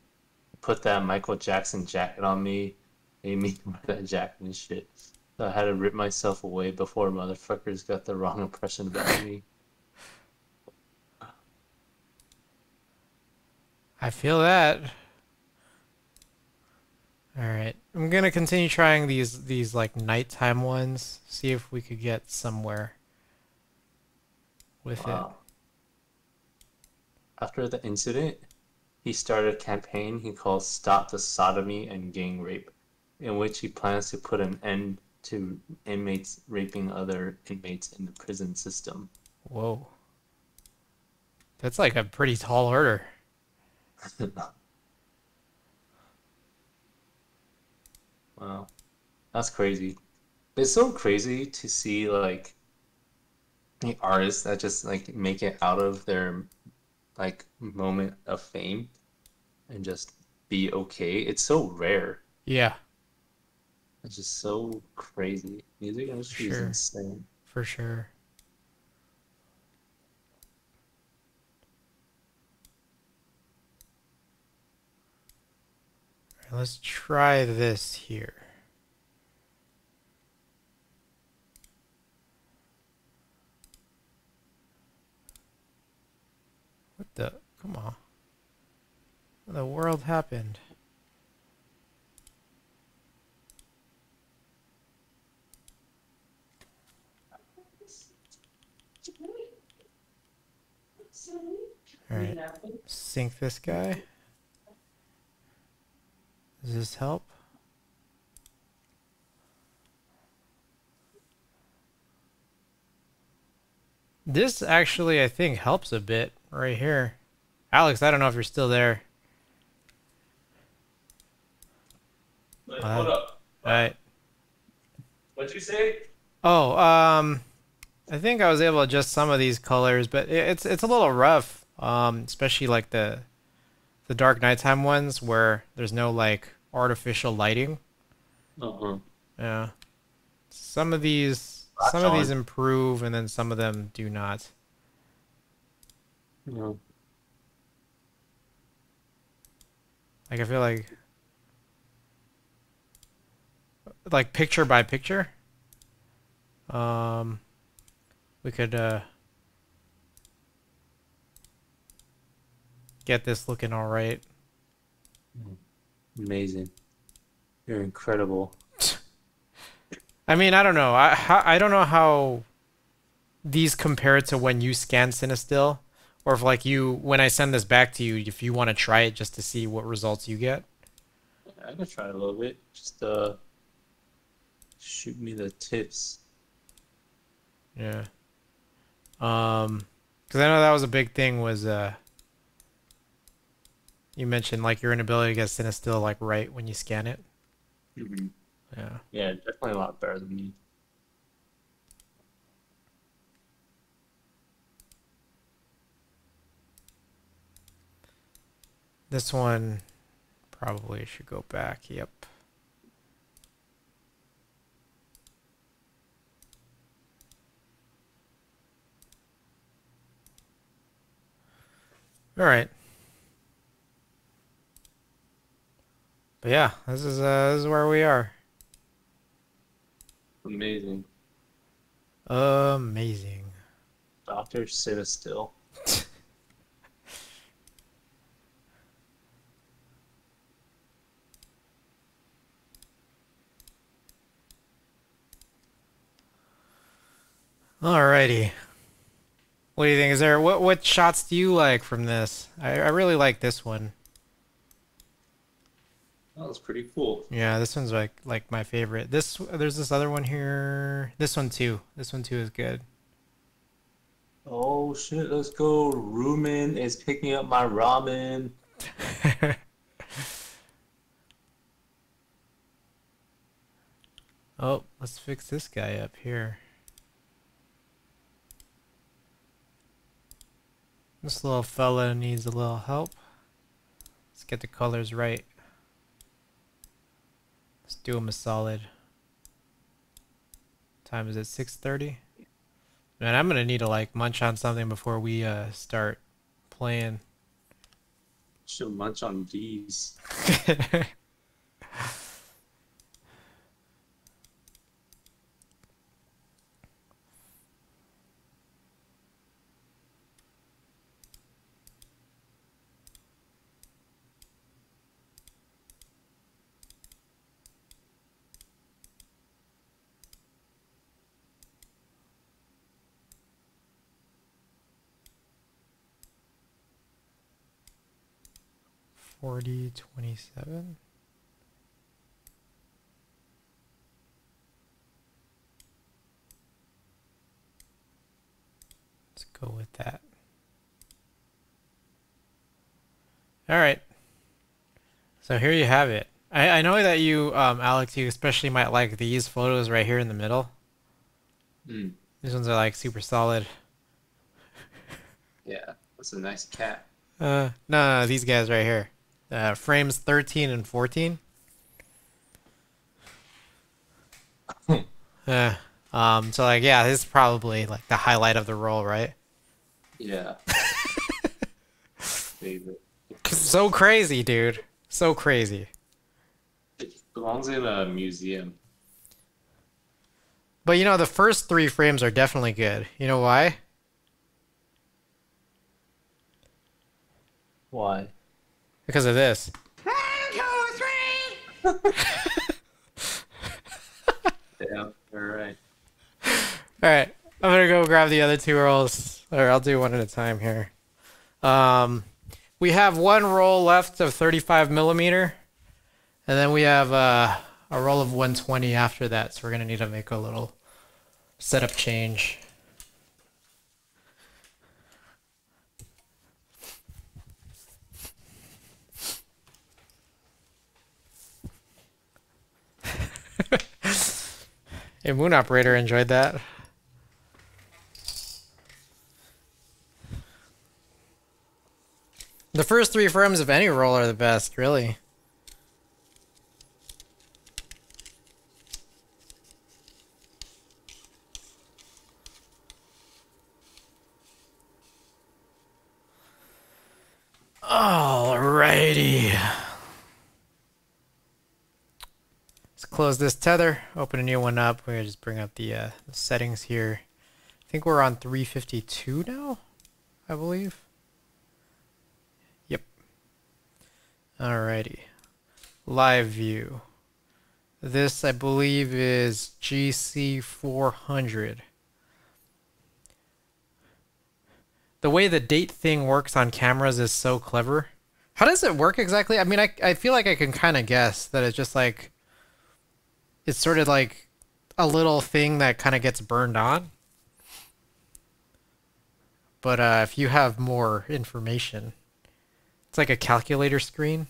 Put that Michael Jackson jacket on me, made me wear that jacket and shit. So I had to rip myself away before motherfuckers got the wrong impression about me. I feel that. All right, I'm gonna continue trying these like nighttime ones. See if we could get somewhere with it. Wow. After the incident, he started a campaign he calls Stop the Sodomy and Gang Rape, in which he plans to put an end to inmates raping other inmates in the prison system. Whoa, that's like a pretty tall order. Wow, that's crazy. It's so crazy to see like the artists that just like make it out of their like moment of fame and just be okay. It's so rare. Yeah, It's just so crazy. Music for industry is sure, insane. for sure. All right, let's try this here. What the? Come on. What the world happened? All right, sync this guy. Does this help? This actually, I think, helps a bit right here. Alex, I don't know if you're still there. Hold up. All right. What'd you say? Oh, I think I was able to adjust some of these colors, but it's a little rough. Especially like the dark nighttime ones where there's no like artificial lighting. Uh-huh. Yeah. Some of these improve and then some of them do not. No. Like I feel like picture by picture. We could get this looking all right. Amazing. You're incredible. I mean, I don't know. I don't know how these compare to when you scan Cinestill, or if like when I send this back to you, if you want to try it just to see what results you get. I can try a little bit. Just shoot me the tips. Yeah. Because I know that was a big thing was you mentioned like your inability to get Cinestill like right when you scan it. Mm-hmm. Yeah. Yeah, definitely a lot better than me. This one probably should go back. Yep. All right. But yeah, this is where we are. Amazing. Amazing. Doctor, sit still. Alrighty. What do you think? Is there what shots do you like from this? I really like this one. That was pretty cool. Yeah, this one's like my favorite. There's this other one here. This one too. This one too is good. Oh shit, let's go. Rumen is picking up my ramen. Oh, let's fix this guy up here. This little fella needs a little help. Let's get the colors right. Let's do him a solid. Time is it 6:30? Man, I'm gonna need to like munch on something before we start playing. Should munch on these. 40, 27. Let's go with that. All right. So here you have it. I know that you, Alex, you especially might like these photos right here in the middle. Mm. These ones are like super solid. Yeah, that's a nice cat. No, these guys right here. Frames 13 and 14. So like, yeah, this is probably like the highlight of the roll, right? Yeah. Favorite. So crazy, dude. So crazy. It belongs in a museum. But you know, the first 3 frames are definitely good. You know why? Why? Because of this. 1, 2, 3. Yeah, you're right. Alright, I'm gonna go grab the other 2 rolls. Or I'll do one at a time here. We have 1 roll left of 35 millimeter. And then we have a roll of 120 after that. So we're gonna need to make a little setup change. Hey, Moon Operator enjoyed that. The first 3 frames of any roll are the best, really. Alrighty. Let's close this tether, open a new one up. We're gonna just bring up the settings here. I think we're on 352 now, I believe. Yep. Alrighty. Live view. This, I believe, is GC 400. The way the date thing works on cameras is so clever. How does it work exactly? I mean, I feel like I can kind of guess that it's just like, it's sort of like a little thing that kind of gets burned on. But if you have more information, it's like a calculator screen,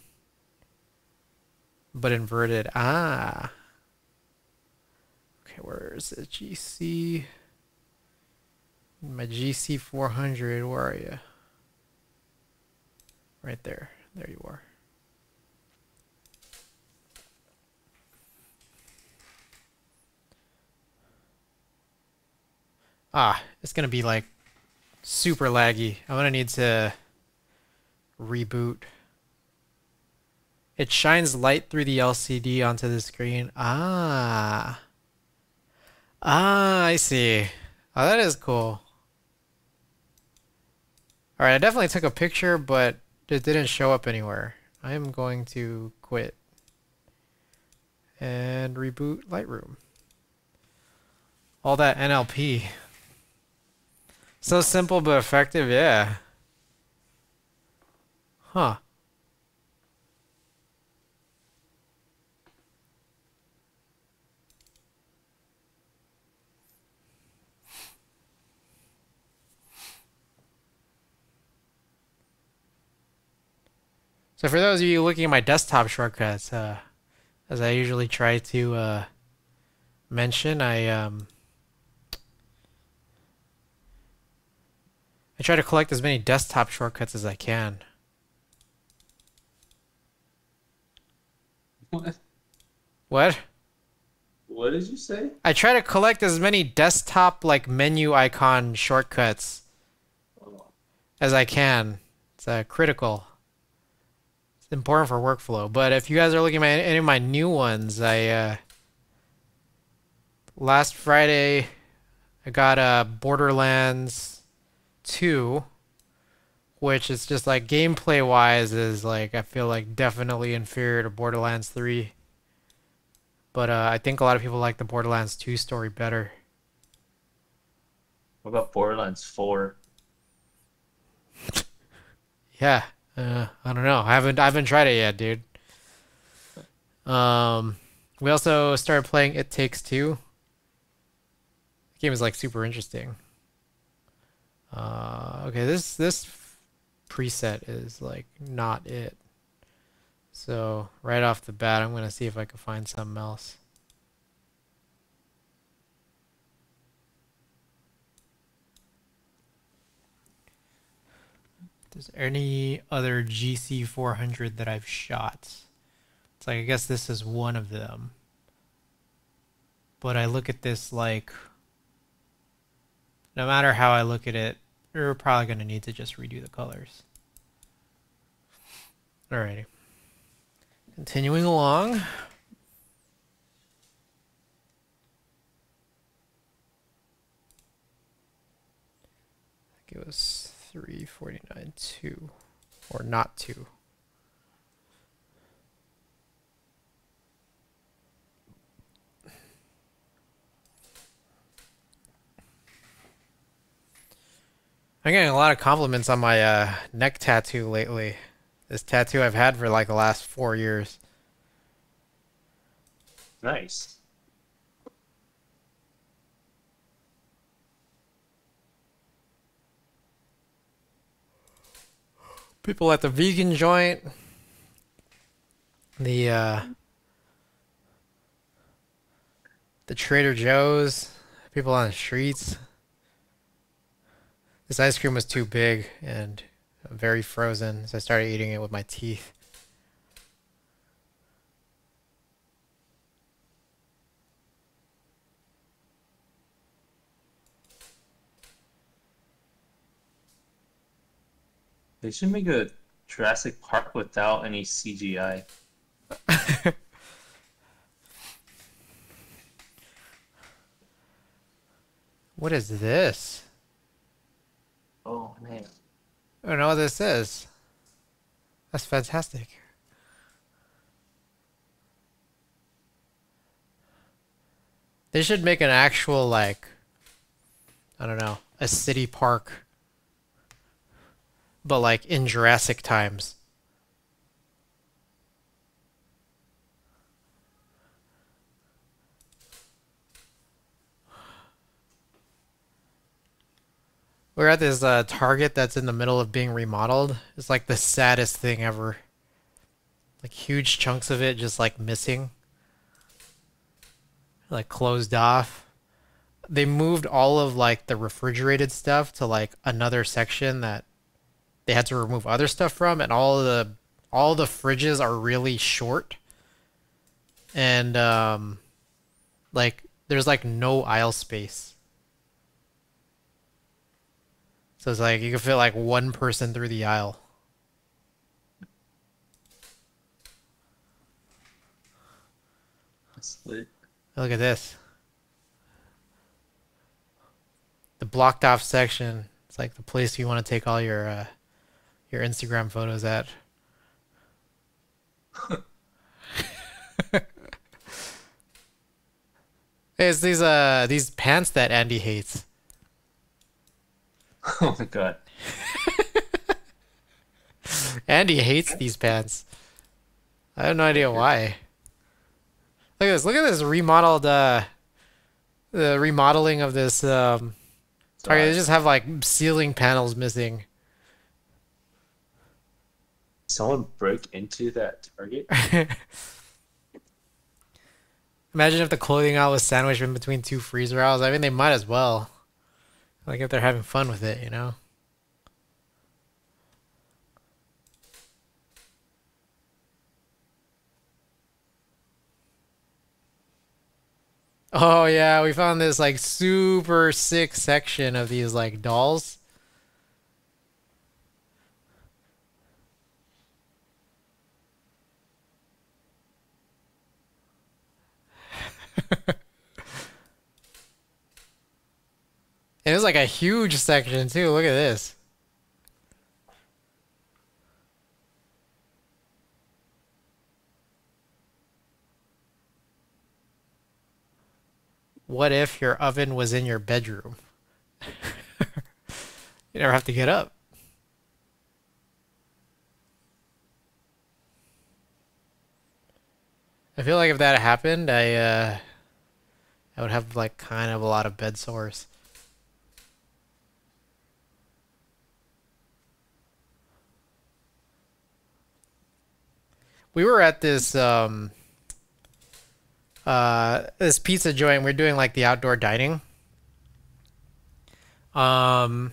but inverted. Ah. Okay, where is it? GC. My GC 400, where are you? Right there. There you are. Ah, it's gonna be like super laggy. I'm gonna need to reboot. It shines light through the LCD onto the screen. Ah. Ah, I see. Oh, that is cool. Alright, I definitely took a picture, but it didn't show up anywhere. I am going to quit and reboot Lightroom. All that NLP. So simple but effective, yeah. Huh. So for those of you looking at my desktop shortcuts, as I usually try to mention, I try to collect as many desktop shortcuts as I can. What? What? What did you say? I try to collect as many desktop like menu icon shortcuts Oh. as I can. It's critical. It's important for workflow. But if you guys are looking at any of my new ones, I last Friday I got Borderlands 2, which is just like gameplay wise is like I feel like definitely inferior to Borderlands 3. But I think a lot of people like the Borderlands 2 story better. What about Borderlands 4? Yeah, I don't know. I haven't tried it yet, dude. We also started playing It Takes Two. The game is like super interesting. Okay, this preset is like not it. So right off the bat, I'm gonna see if I can find something else. Is there any other GC400 that I've shot? It's like, I guess this is one of them. But I look at this like, no matter how I look at it, we're probably going to need to just redo the colors. Alrighty. Continuing along. I think it was 349 2, or not 2. I'm getting a lot of compliments on my neck tattoo lately. This tattoo I've had for like the last 4 years. Nice. People at the vegan joint, the Trader Joe's, people on the streets. This ice cream was too big and very frozen, so I started eating it with my teeth. They should make a Jurassic Park without any CGI. What is this? Oh man. I don't know what this is. That's fantastic. They should make an actual, like, I don't know, a city park, but like in Jurassic times. We're at this Target that's in the middle of being remodeled. It's like the saddest thing ever. Like huge chunks of it just like missing. Like closed off. They moved all of like the refrigerated stuff to like another section that they had to remove other stuff from, and all the fridges are really short. And like there's like no aisle space. So it's like you can fit like one person through the aisle. That's lit. Look at this. The blocked off section. It's like the place you want to take all your Instagram photos at. It's these pants that Andy hates. Oh my god. Andy hates these pants. I have no idea why. Look at this. Look at this remodeled the remodeling of this Target. They just have like ceiling panels missing. Someone broke into that Target? Imagine if the clothing aisle was sandwiched in between two freezer aisles. I mean, they might as well. Like if they're having fun with it, you know? Oh yeah, we found this like super sick section of these like dolls. It was like a huge section too. Look at this. What if your oven was in your bedroom? You never have to get up. I feel like if that happened, I would have like kind of a lot of bed sores. We were at this pizza joint. We're doing like the outdoor dining. Um,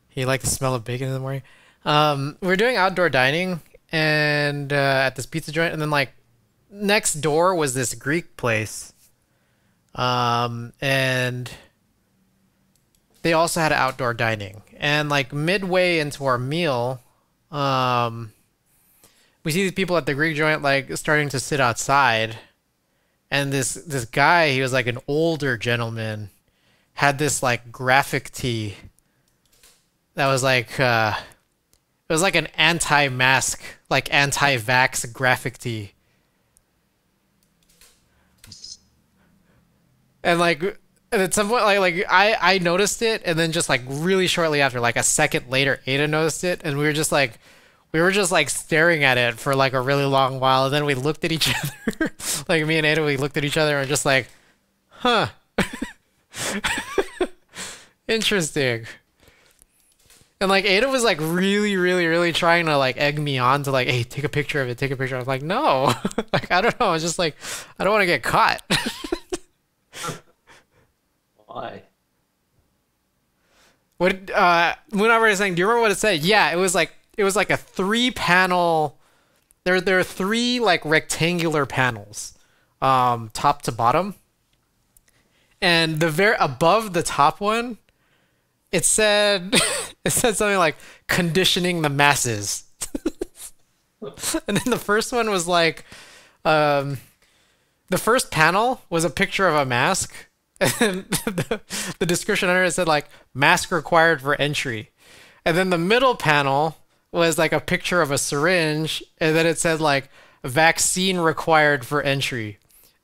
he liked the smell of bacon in the morning. We're doing outdoor dining and at this pizza joint, and then like next door was this Greek place. And they also had outdoor dining. And like midway into our meal, we see these people at the Greek joint like starting to sit outside. And this guy, he was like an older gentleman, had this like graphic tee that was like it was like an anti-mask, like anti-vax graphic tee. And like at some point I noticed it, and then just like really shortly after, like a second later, Ada noticed it, and we were just like staring at it for like a really long while, and then we looked at each other. Like me and Ada, we looked at each other and just like, huh. Interesting. And like Ada was like really trying to like egg me on to like, hey, take a picture of it, take a picture. I was like, no. Like I don't know. I was just like, I don't want to get caught. Why? What Moon Operator is saying, do you remember what it said? Yeah, it was like a 3-panel. There are 3 like rectangular panels, top to bottom. And the very above the top one, it said it said something like conditioning the masses. And then the first one was like the first panel was a picture of a mask. And the description under it said like mask required for entry. And then the middle panel was like a picture of a syringe, and then it said like vaccine required for entry.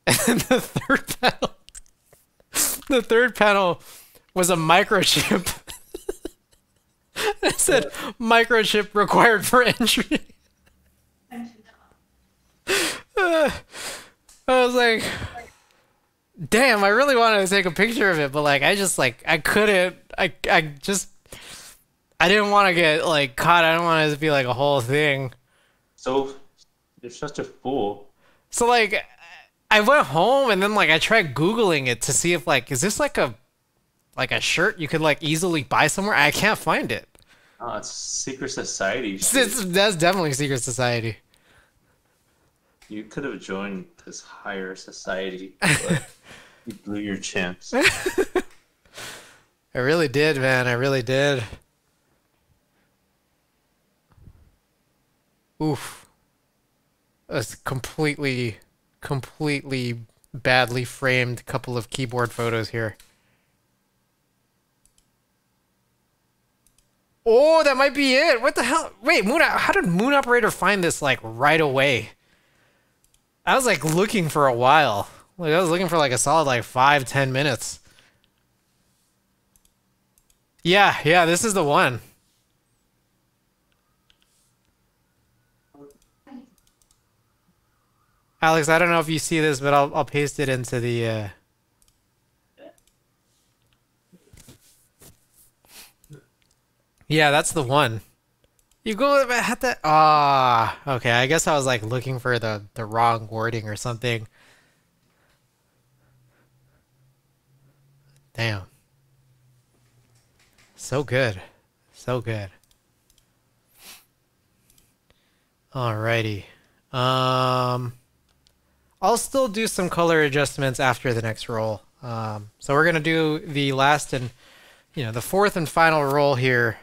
And then the third panel was a microchip. It said microchip required for entry. I was like, damn, I really wanted to take a picture of it, but like I just like I couldn't. I didn't want to get like caught. I didn't want it to be like a whole thing. So you're such a fool. So like I went home, and then like I tried Googling it to see if like, is this like a shirt you could like easily buy somewhere? I can't find it. Oh, it's secret society shit. That's definitely secret society. You could have joined this higher society, but you blew your chance. I really did, man. I really did. Oof. That's completely badly framed couple of keyboard photos here. Oh, that might be it. What the hell? Wait, how did Moon Operator find this like right away? I was like looking for a while. Like I was looking for like a solid like 5-10 minutes. Yeah, this is the one. Alex, I don't know if you see this, but I'll paste it into the Yeah, that's the one. You go at that. Ah, okay. I guess I was like looking for the wrong wording or something. Damn. So good. So good. Alrighty. I'll still do some color adjustments after the next roll. So we're gonna do the last and the fourth and final roll here,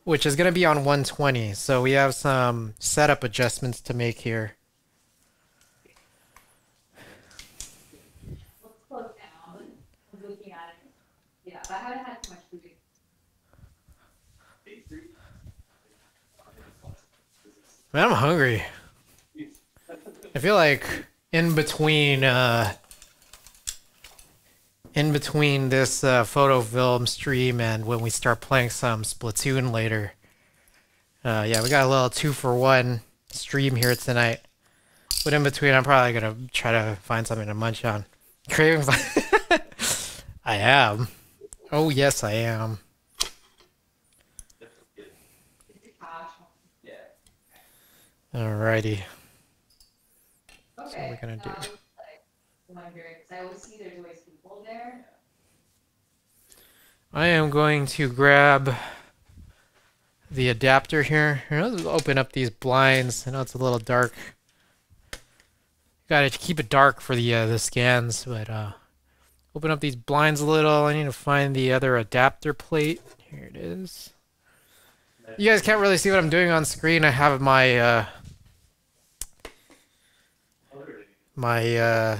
which is gonna be on 120. So we have some setup adjustments to make here. Let's close down. I'm looking at it. Yeah, but I haven't had too much food. Man, I'm hungry. I feel like in between this photo film stream and when we start playing some Splatoon later, yeah, we got a little 2-for-1 stream here tonight. But in between, I'm probably gonna try to find something to munch on. Craving. I am. Oh yes, I am. Alrighty. So what are we gonna do? Wondering, because I always see there's always people there. I am going to grab the adapter here. Here, let's open up these blinds. I know it's a little dark. Gotta keep it dark for the scans, but open up these blinds a little. I need to find the other adapter plate. Here it is. You guys can't really see what I'm doing on screen. I have my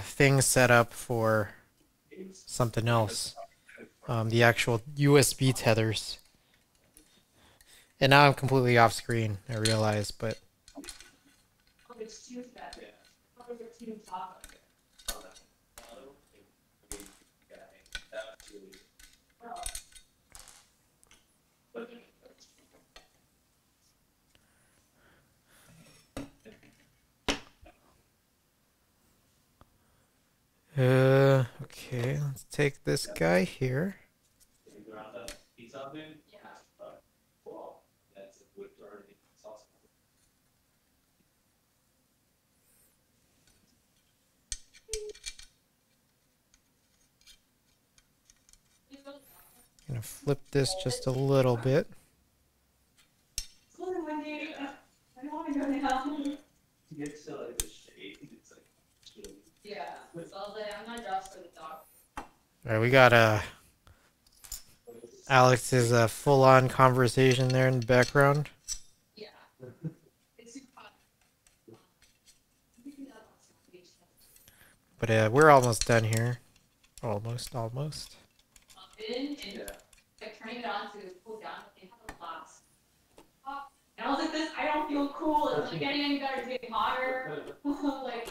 thing set up for something else. The actual USB tethers. And now I'm completely off screen, I realize, but okay, let's take this guy here. Gonna flip this just a little bit. I want to go now. Yeah, so I'm not just for the dog. Alright, we got Alex's full-on conversation there in the background. Yeah. It's super hot. But we're almost done here. Almost. In and like turning it on to cool down, they have a glass. And I was like, this, I don't feel cool. It's not getting any better. It's getting hotter. Like,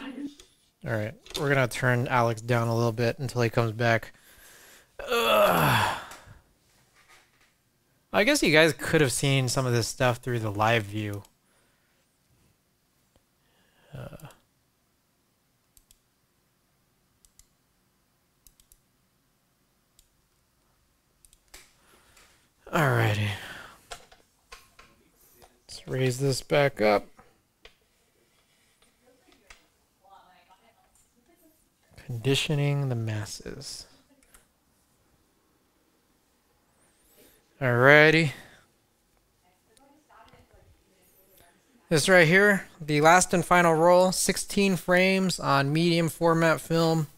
Alright, we're gonna turn Alex down a little bit until he comes back. Ugh. I guess you guys could have seen some of this stuff through the live view. Alrighty. Let's raise this back up. Conditioning the masses. Alrighty. This right here, the last and final roll, 16 frames on medium format film,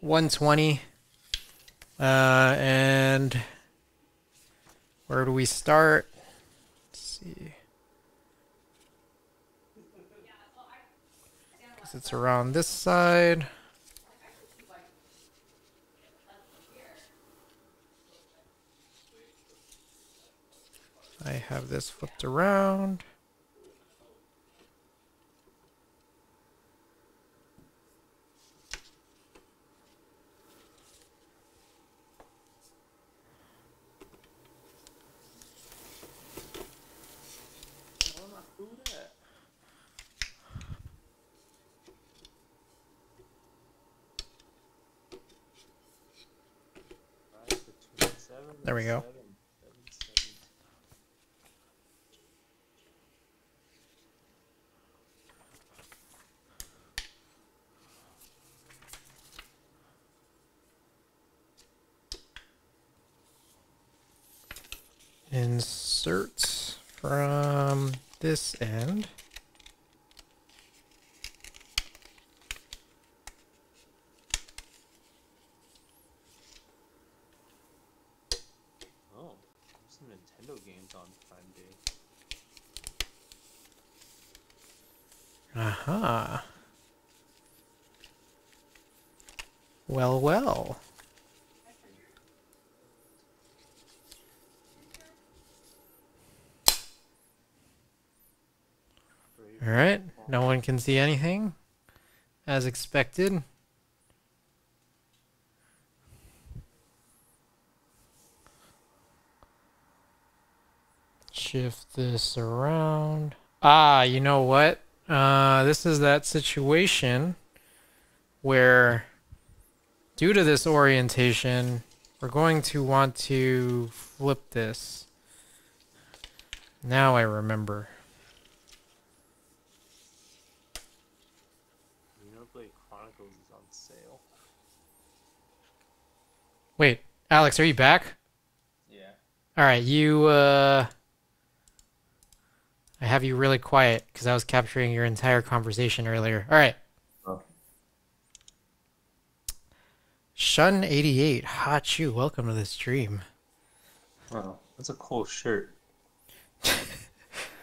120. And where do we start? Let's see. Guess it's around this side. I have this flipped around. There we go. Insert from this end. Oh, there's some Nintendo games on Prime Day. Aha. Well, well. Alright, no one can see anything, as expected. Shift this around. Ah, you know what? This is that situation where, due to this orientation, we're going to want to flip this. Now I remember. Xenoblade Chronicles is on sale. Wait, Alex, are you back? Yeah. Alright, I have you really quiet because I was capturing your entire conversation earlier. Alright. Oh. Shun88, hot you, welcome to the stream. Oh, that's a cool shirt.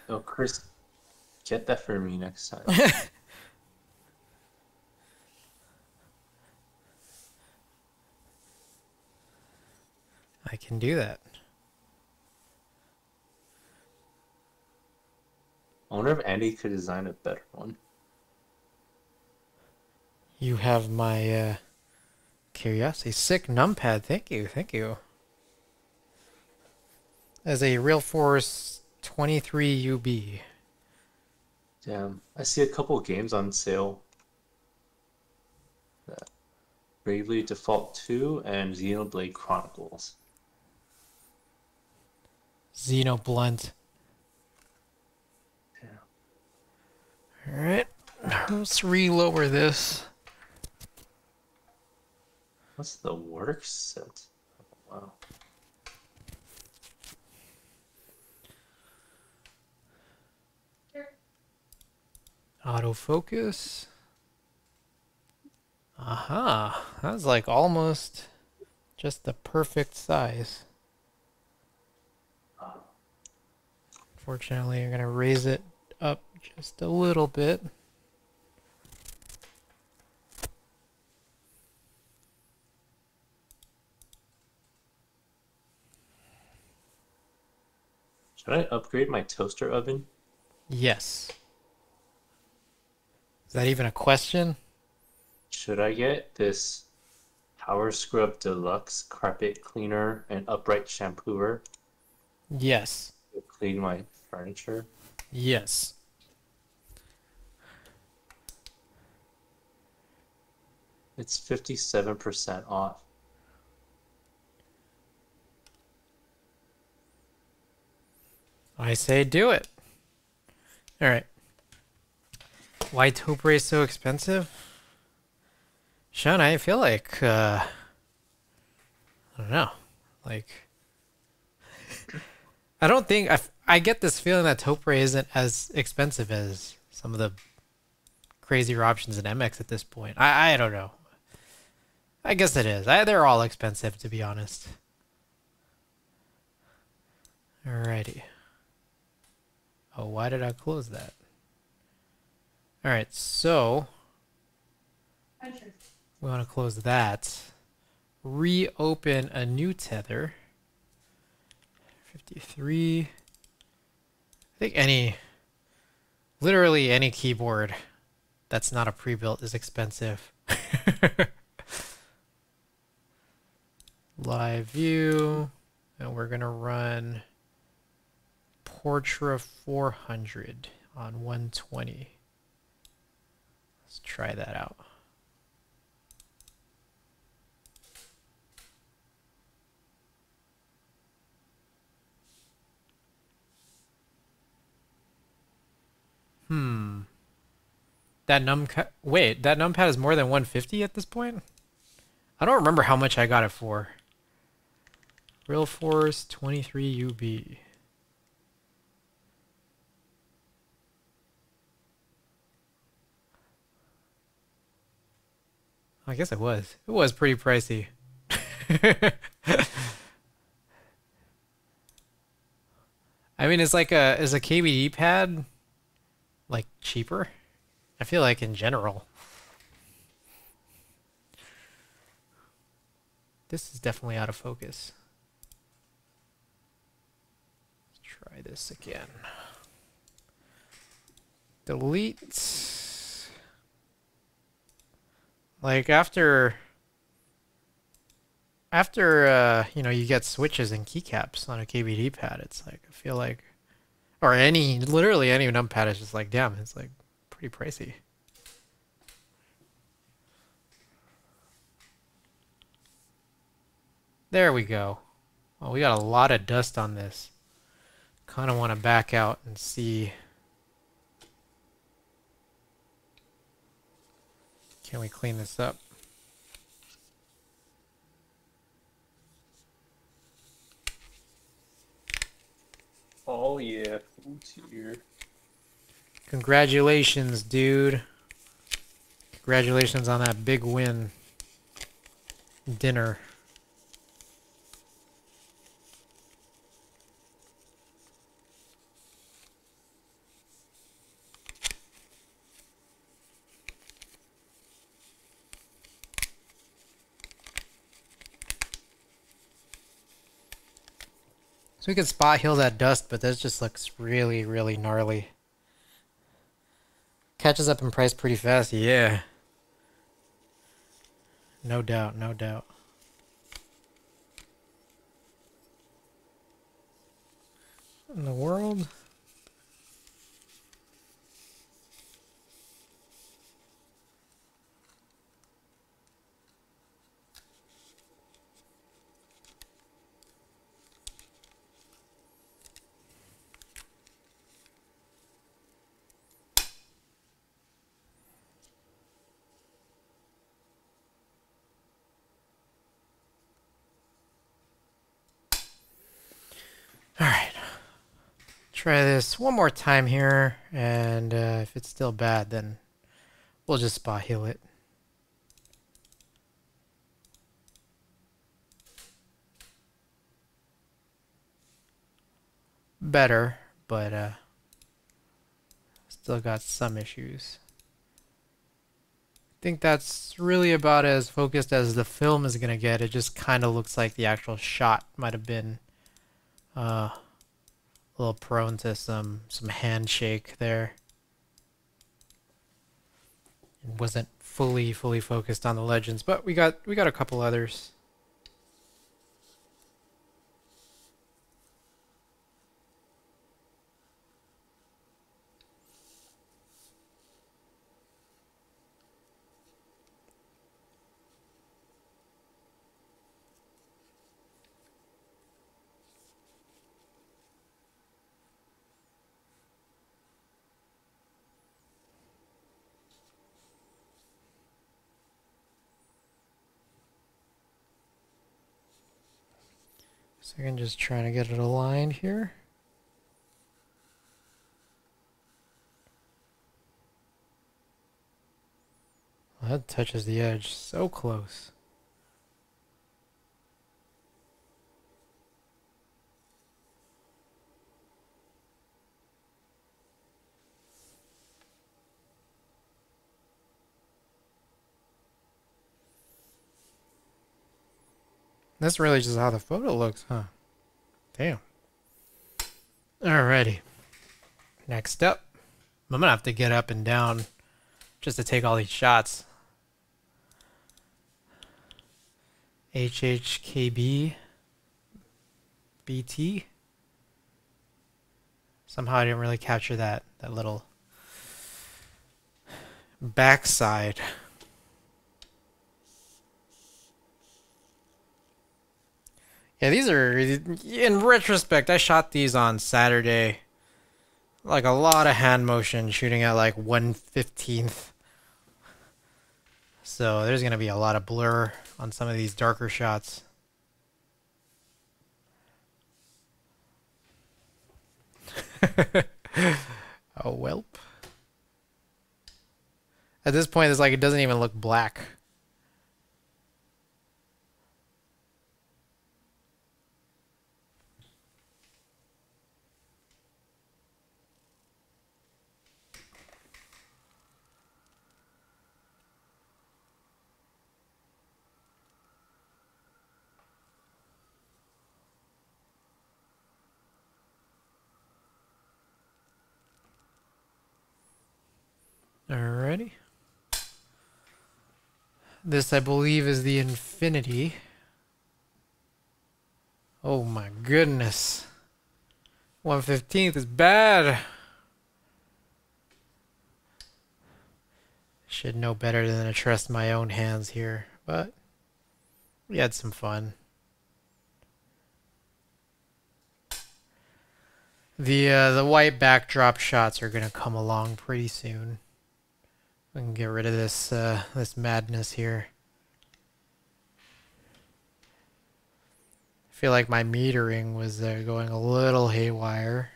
Oh, Chris, get that for me next time. I can do that. I wonder if Andy could design a better one. You have my curiosity. Sick numpad, thank you, thank you. As a Real Force 23 UB. Damn, I see a couple games on sale. Bravely Default 2 and Xenoblade Chronicles. Xenoblunt. Yeah. Alright, let's re-lower this. What's the work set? Oh, wow. Autofocus. Aha, that was like almost just the perfect size. Fortunately, I'm gonna raise it up just a little bit. Should I upgrade my toaster oven? Yes. Is that even a question? Should I get this Power Scrub Deluxe carpet cleaner and upright shampooer Yes. to clean my furniture? Yes. It's 57% off. I say do it. Alright. Why Topre is so expensive? Sean, I feel like, I don't know. Like, I don't think, I get this feeling that Topre isn't as expensive as some of the crazier options in MX at this point. I don't know. I guess it is. They're all expensive, to be honest. Alrighty. Oh, why did I close that? Alright, so we want to close that. Reopen a new tether. 53. I think literally any keyboard that's not a pre-built is expensive. Live view, and we're gonna run Portra 400 on 120. Let's try that out. That numpad is more than 150 at this point? I don't remember how much I got it for. Real Force 23 UB. I guess it was. It was pretty pricey. I mean, is a KBD pad like cheaper? I feel like in general. This is definitely out of focus. Let's try this again. Delete. Like after you know, you get switches and keycaps on a KBD pad, it's like I feel like, or literally any numpad is just like, damn, it's like pretty pricey. There we go. Well, we got a lot of dust on this. Kind of want to back out and see. Can we clean this up? Oh yeah, food's here. Congratulations, dude. Congratulations on that big win. Dinner. So we could spot heal that dust, but this just looks really, really gnarly. Catches up in price pretty fast, yeah. No doubt, no doubt. What in the world? Alright. Try this one more time here, and if it's still bad, then we'll just spot heal it. Better, but still got some issues. I think that's really about as focused as the film is gonna get. It just kind of looks like the actual shot might have been a little prone to some handshake there. It wasn't fully focused on the legends, but we got a couple others. So I can just try to get it aligned here. Well, that touches the edge so close. That's really just how the photo looks, huh? Damn. Alrighty. Next up. I'm gonna have to get up and down just to take all these shots. HHKB BT. Somehow I didn't really capture that little backside. Yeah, these are, in retrospect, I shot these on Saturday. Like a lot of hand motion, shooting at like 1/15. So there's going to be a lot of blur on some of these darker shots. Oh, welp. At this point, it's like it doesn't even look black. Alrighty. This, I believe, is the Infinity. Oh my goodness. 1/15 is bad. Should know better than to trust my own hands here, but we had some fun. The white backdrop shots are gonna come along pretty soon. We can get rid of this this madness here. I feel like my metering was going a little haywire.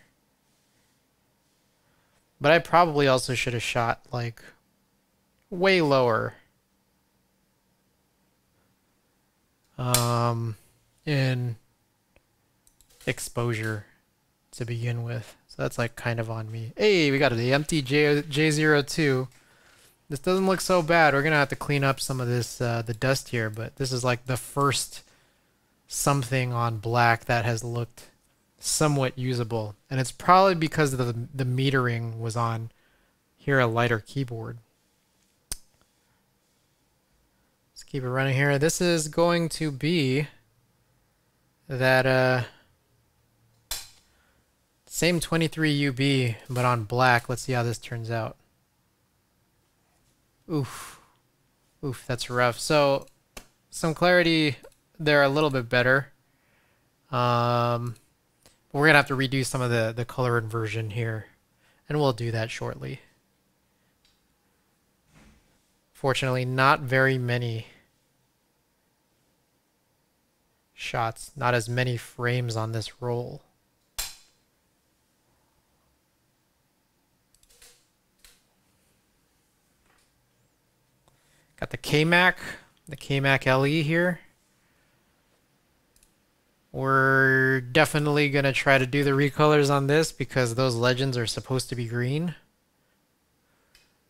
But I probably also should have shot like way lower in exposure to begin with. So that's like kind of on me. Hey, we got the empty J02. This doesn't look so bad. We're gonna have to clean up some of this the dust here, but this is like the first something on black that has looked somewhat usable, and it's probably because the metering was on here a lighter keyboard. Let's keep it running here. This is going to be that same 23 UB but on black. Let's see how this turns out. Oof, that's rough. So some clarity there a little bit better. We're gonna have to redo some of the color inversion here, and we'll do that shortly. Fortunately, not very many shots, not as many frames on this roll. Got the KMac LE here. We're definitely going to try to do the recolors on this because those legends are supposed to be green.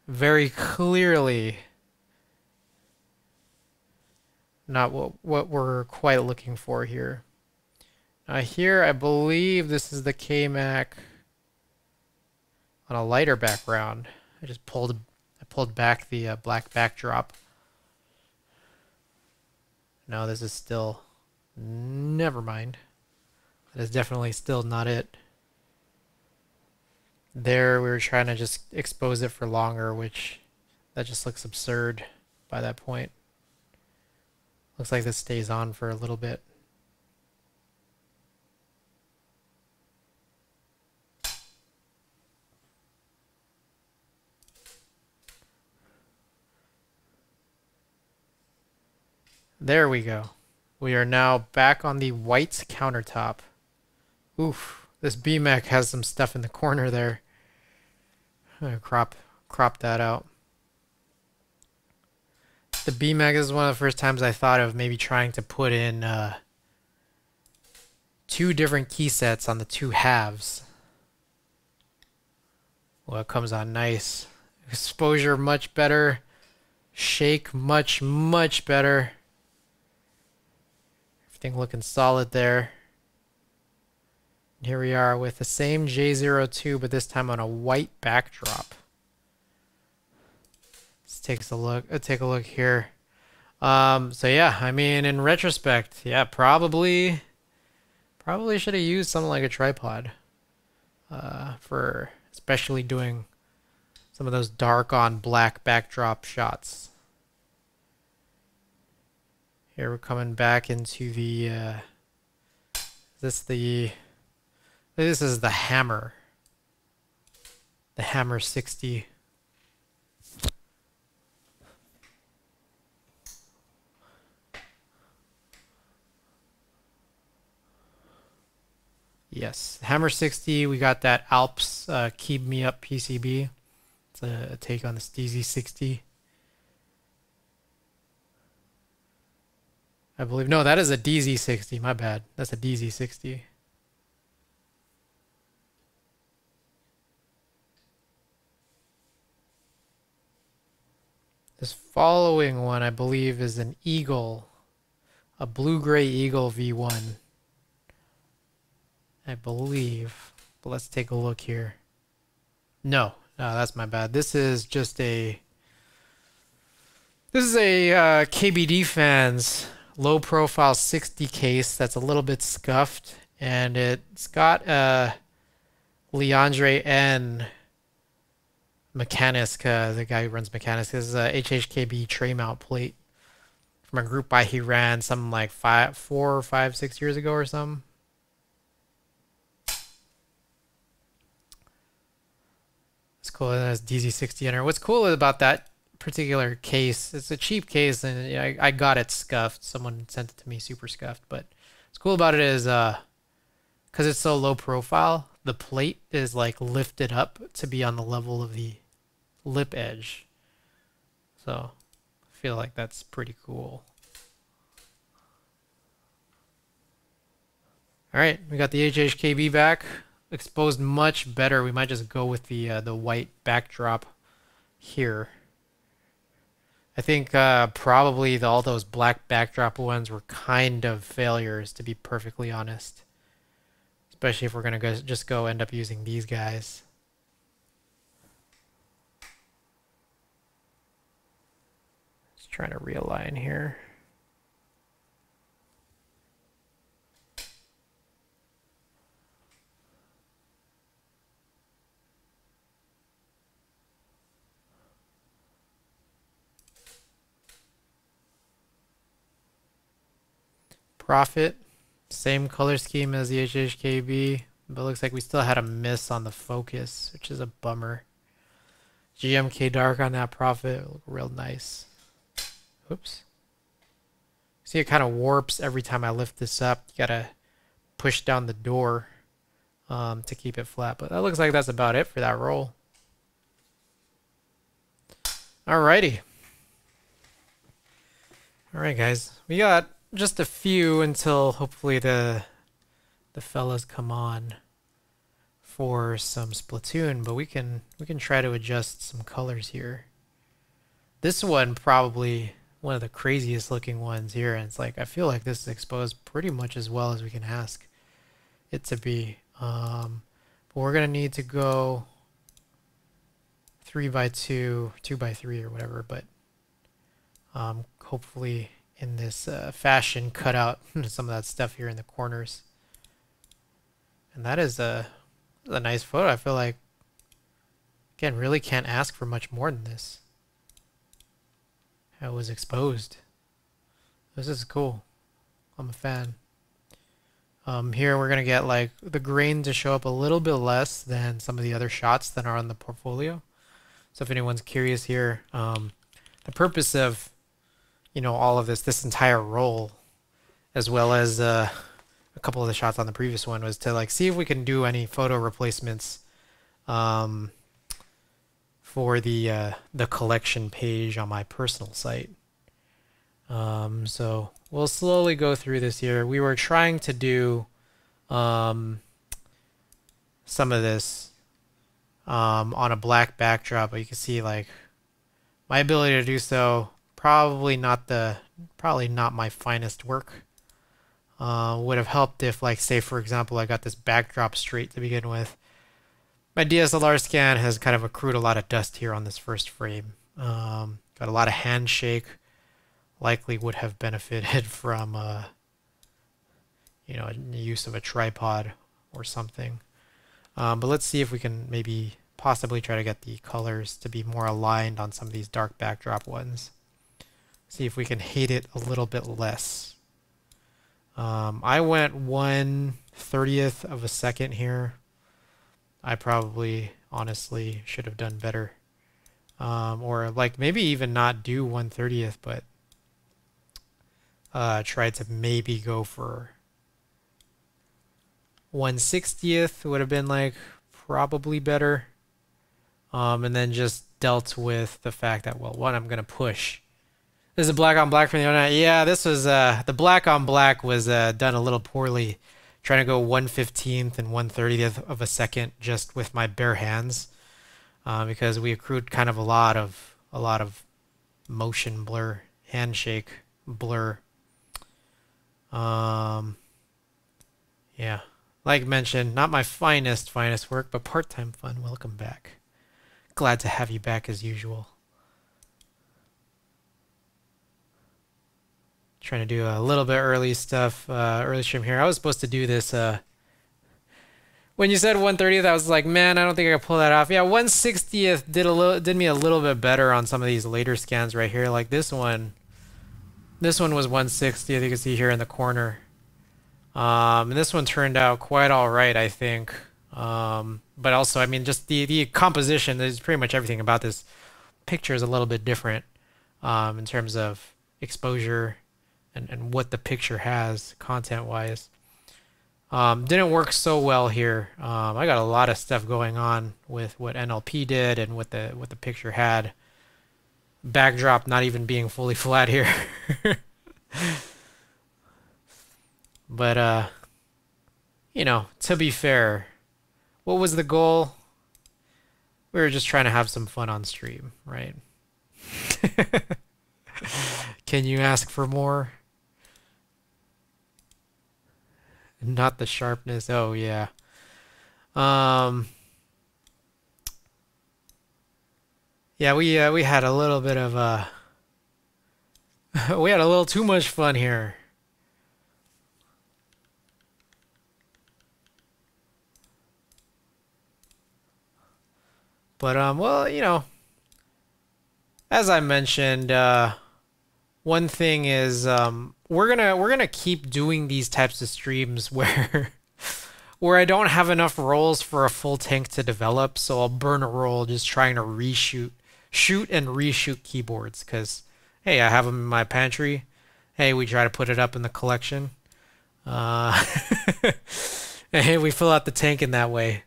Very clearly not what we're quite looking for here. Here I believe this is the KMac on a lighter background. I pulled back the black backdrop. No, this is still... Never mind. That is definitely still not it. There we were trying to just expose it for longer, which that just looks absurd by that point. Looks like this stays on for a little bit. There we go. We are now back on the white countertop. Oof, this BMAC has some stuff in the corner there. I'm gonna crop that out. The BMAC is one of the first times I thought of maybe trying to put in two different key sets on the two halves. Well, it comes on nice. Exposure much better. Shake much better. Everything looking solid there. And here we are with the same J02, but this time on a white backdrop. Let's take a look here. So yeah, I mean, in retrospect, yeah, probably should have used something like a tripod for especially doing some of those dark on black backdrop shots. Here we're coming back into the this is the Hammer. The Hammer 60. Yes, Hammer 60, we got that Alps Keep Me Up PCB. It's a take on the Steezy 60. I believe. No, that is a DZ60. My bad. That's a DZ60. This following one, I believe, is an Eagle. A blue-gray Eagle V1. I believe. But let's take a look here. No, that's my bad. This is just a... This is a KBD Fans low profile 60 case that's a little bit scuffed, and it's got a Leandre N Mechanisk, the guy who runs Mechanisk, is a HHKB tray mount plate from a group buy he ran something like 4 or 5, 6 years ago or something. It's cool. And there's DZ60 in her. What's cool about that particular case, it's a cheap case, and I got it scuffed. Someone sent it to me super scuffed. But what's cool about it is because it's so low profile, the plate is like lifted up to be on the level of the lip edge. So I feel like that's pretty cool. All right, we got the HHKB back, exposed much better. We might just go with the white backdrop here. I think probably all those black backdrop ones were kind of failures, to be perfectly honest. Especially if we're gonna just go end up using these guys. Just trying to realign here. Profit, same color scheme as the HHKB, but looks like we still had a miss on the focus, which is a bummer. GMK dark on that Profit, look real nice. Oops. See, it kind of warps every time I lift this up. You gotta push down the door to keep it flat, but that looks like that's about it for that roll. Alrighty. Alright guys, we got just a few until hopefully the fellas come on for some Splatoon, but we can try to adjust some colors here. This one probably one of the craziest looking ones here, and it's like I feel like this is exposed pretty much as well as we can ask it to be. But we're gonna need to go 3x2, 2x3 or whatever, but hopefully in this fashion cut out some of that stuff here in the corners. And that is a nice photo. I feel like, again, really can't ask for much more than this. How it was exposed. This is cool. I'm a fan. Here we're gonna get like the grain to show up a little bit less than some of the other shots that are on the portfolio. So if anyone's curious here, the purpose of all of this entire roll, as well as a couple of the shots on the previous one, was to like see if we can do any photo replacements for the collection page on my personal site. So we'll slowly go through this here. We were trying to do some of this on a black backdrop, but you can see like my ability to do so probably not my finest work. Would have helped if, like, say for example, I got this backdrop straight to begin with. My DSLR scan has kind of accrued a lot of dust here on this first frame. Got a lot of handshake. Likely would have benefited from the use of a tripod or something. But let's see if we can maybe possibly try to get the colors to be more aligned on some of these dark backdrop ones. See if we can hate it a little bit less. I went 1/30th of a second here. I probably honestly should have done better. Or like maybe even not do 1/30th, but try to maybe go for 1/60th would have been like probably better. And then just dealt with the fact that, well, one, I'm gonna push. This is a black on black from the other night. Yeah, this was the black on black was done a little poorly. Trying to go 1/15th and 1/30th of a second just with my bare hands, because we accrued kind of a lot of motion blur, handshake blur. Yeah, like mentioned, not my finest work, but part-time fun. Welcome back. Glad to have you back as usual. Trying to do a little bit early stuff, early stream here. I was supposed to do this When you said 130th, I was like, man, I don't think I could pull that off. Yeah, 160th did me a little bit better on some of these later scans right here. Like this one. This one was 160th, you can see here in the corner. And this one turned out quite all right, I think. But also, I mean, just the composition, there's pretty much everything about this picture is a little bit different in terms of exposure and what the picture has content-wise. Didn't work so well here. I got a lot of stuff going on with what NLP did and what the picture had. Backdrop not even being fully flat here. But you know, to be fair, what was the goal? We were just trying to have some fun on stream, right? Can you ask for more? Not the sharpness. Oh yeah. Yeah, we had a little bit of we had a little too much fun here. But well, you know, as I mentioned, one thing is we're gonna keep doing these types of streams where where I don't have enough rolls for a full tank to develop, so I'll burn a roll just trying to shoot and reshoot keyboards, because hey, I have them in my pantry. Hey, we try to put it up in the collection. And hey, we fill out the tank in that way.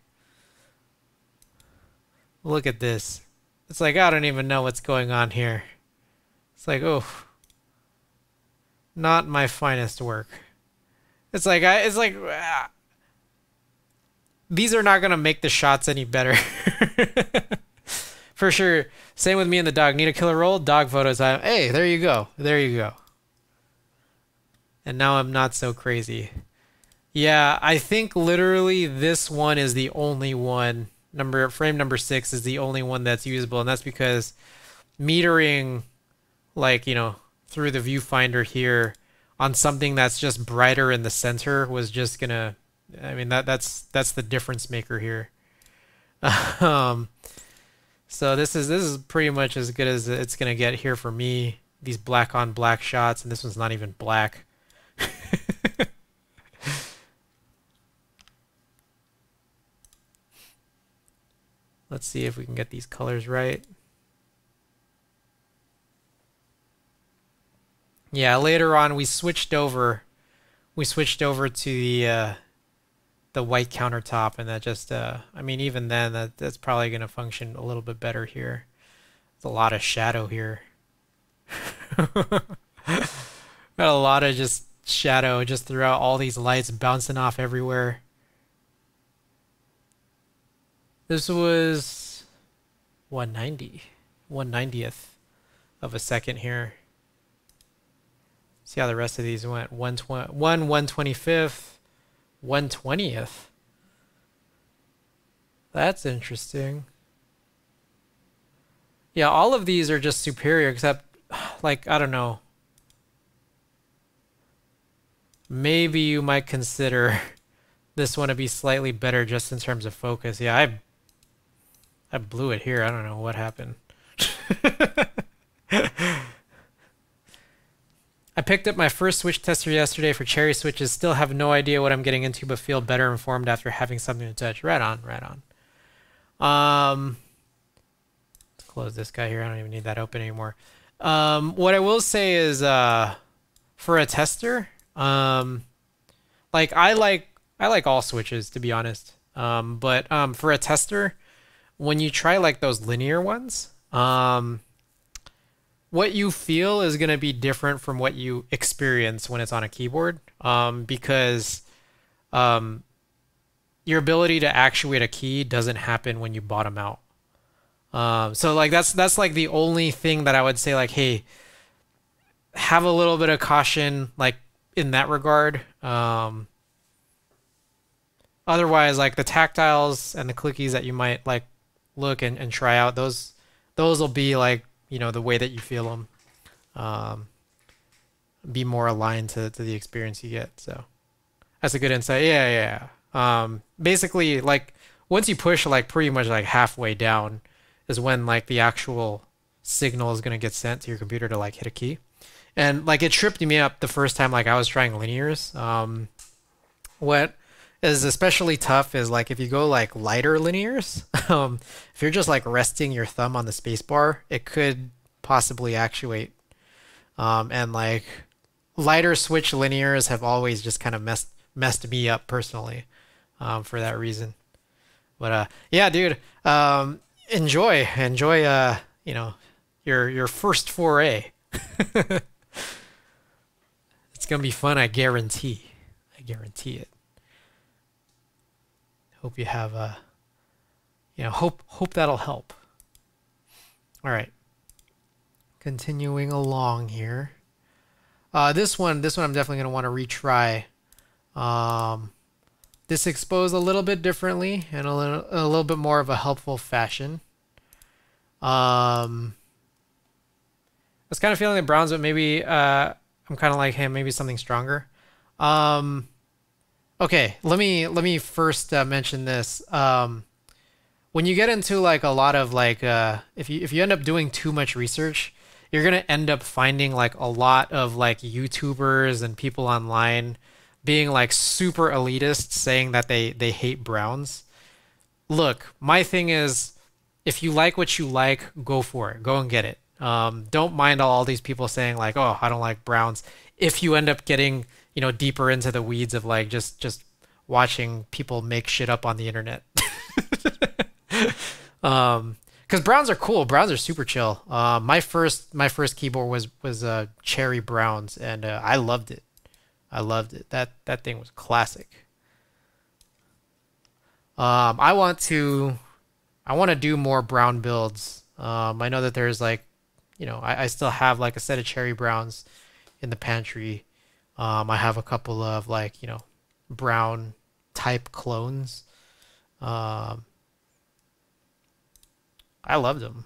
Look at this. It's like, I don't even know what's going on here. It's like, oh, not my finest work. It's like, these are not going to make the shots any better. For sure. Same with me and the dog. Need a killer roll? Dog photos. Hey, there you go. There you go. And now I'm not so crazy. Yeah, I think literally this one is the only one. Frame number 6 is the only one that's usable, and that's because metering, like, you know, through the viewfinder here on something that's just brighter in the center was just gonna, I mean, that's the difference maker here. So this is pretty much as good as it's gonna get here for me. These black on black shots, and this one's not even black. Let's see if we can get these colors right. Yeah, later on we switched over to the white countertop, and that just I mean, even then that's probably going to function a little bit better here. There's a lot of shadow here. Got a lot of just shadow just throughout, all these lights bouncing off everywhere. This was 1/90th of a second here. See how the rest of these went. 1/125th, 1/20th. That's interesting. Yeah, all of these are just superior, except, like, I don't know. Maybe you might consider this one to be slightly better just in terms of focus. Yeah, I blew it here. I don't know what happened. I picked up my first Switch tester yesterday for cherry switches. Still have no idea what I'm getting into, but feel better informed after having something to touch. Right on, right on. Let's close this guy here. I don't even need that open anymore. What I will say is, for a tester, like I like all switches, to be honest. But for a tester, when you try like those linear ones, what you feel is going to be different from what you experience when it's on a keyboard, because your ability to actuate a key doesn't happen when you bottom out. So like that's like the only thing that I would say, like, hey, have a little bit of caution, like, in that regard. Otherwise, like, the tactiles and the clickies that you might like look and try out, those will be like, you know, the way that you feel them, be more aligned to the experience you get. So that's a good insight. Yeah, Basically, like once you push like pretty much like halfway down is when like the actual signal is gonna get sent to your computer to like hit a key. And like it tripped me up the first time like I was trying linears. What is especially tough is like if you go like lighter linears, if you're just like resting your thumb on the space bar, it could possibly actuate. And like lighter switch linears have always just kind of messed me up personally, for that reason. But yeah, dude, enjoy you know, your first foray. It's gonna be fun, I guarantee. I guarantee it. Hope you have you know, hope that'll help. All right. Continuing along here. This one I'm definitely gonna want to retry. This exposed a little bit differently and a little bit more of a helpful fashion. I was kind of feeling the browns, but maybe I'm kind of like him, maybe something stronger. Okay, let me first mention this. When you get into like a lot of like if you end up doing too much research, you're gonna end up finding like a lot of like YouTubers and people online being like super elitist, saying that they hate browns. Look, my thing is, if you like what you like, go for it. Go and get it. Don't mind all these people saying like, oh, I don't like browns. If you end up getting, you know, deeper into the weeds of like just watching people make shit up on the internet. Because browns are cool. Browns are super chill. My first keyboard was cherry browns, and I loved it. I loved it. That thing was classic. I want to do more brown builds. I know that there's like, you know, I still have like a set of cherry browns in the pantry. I have a couple of like, you know, brown type clones. I loved them,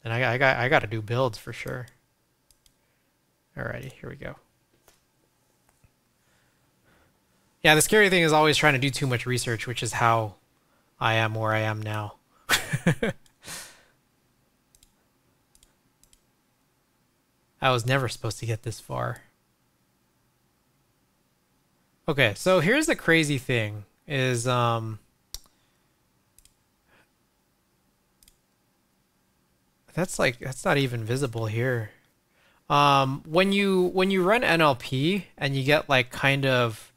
and I got to do builds for sure. Alrighty, here we go. Yeah, the scary thing is always trying to do too much research, which is how I am where I am now. I was never supposed to get this far. Okay, so here's the crazy thing is that's not even visible here. When you run NLP and you get like kind of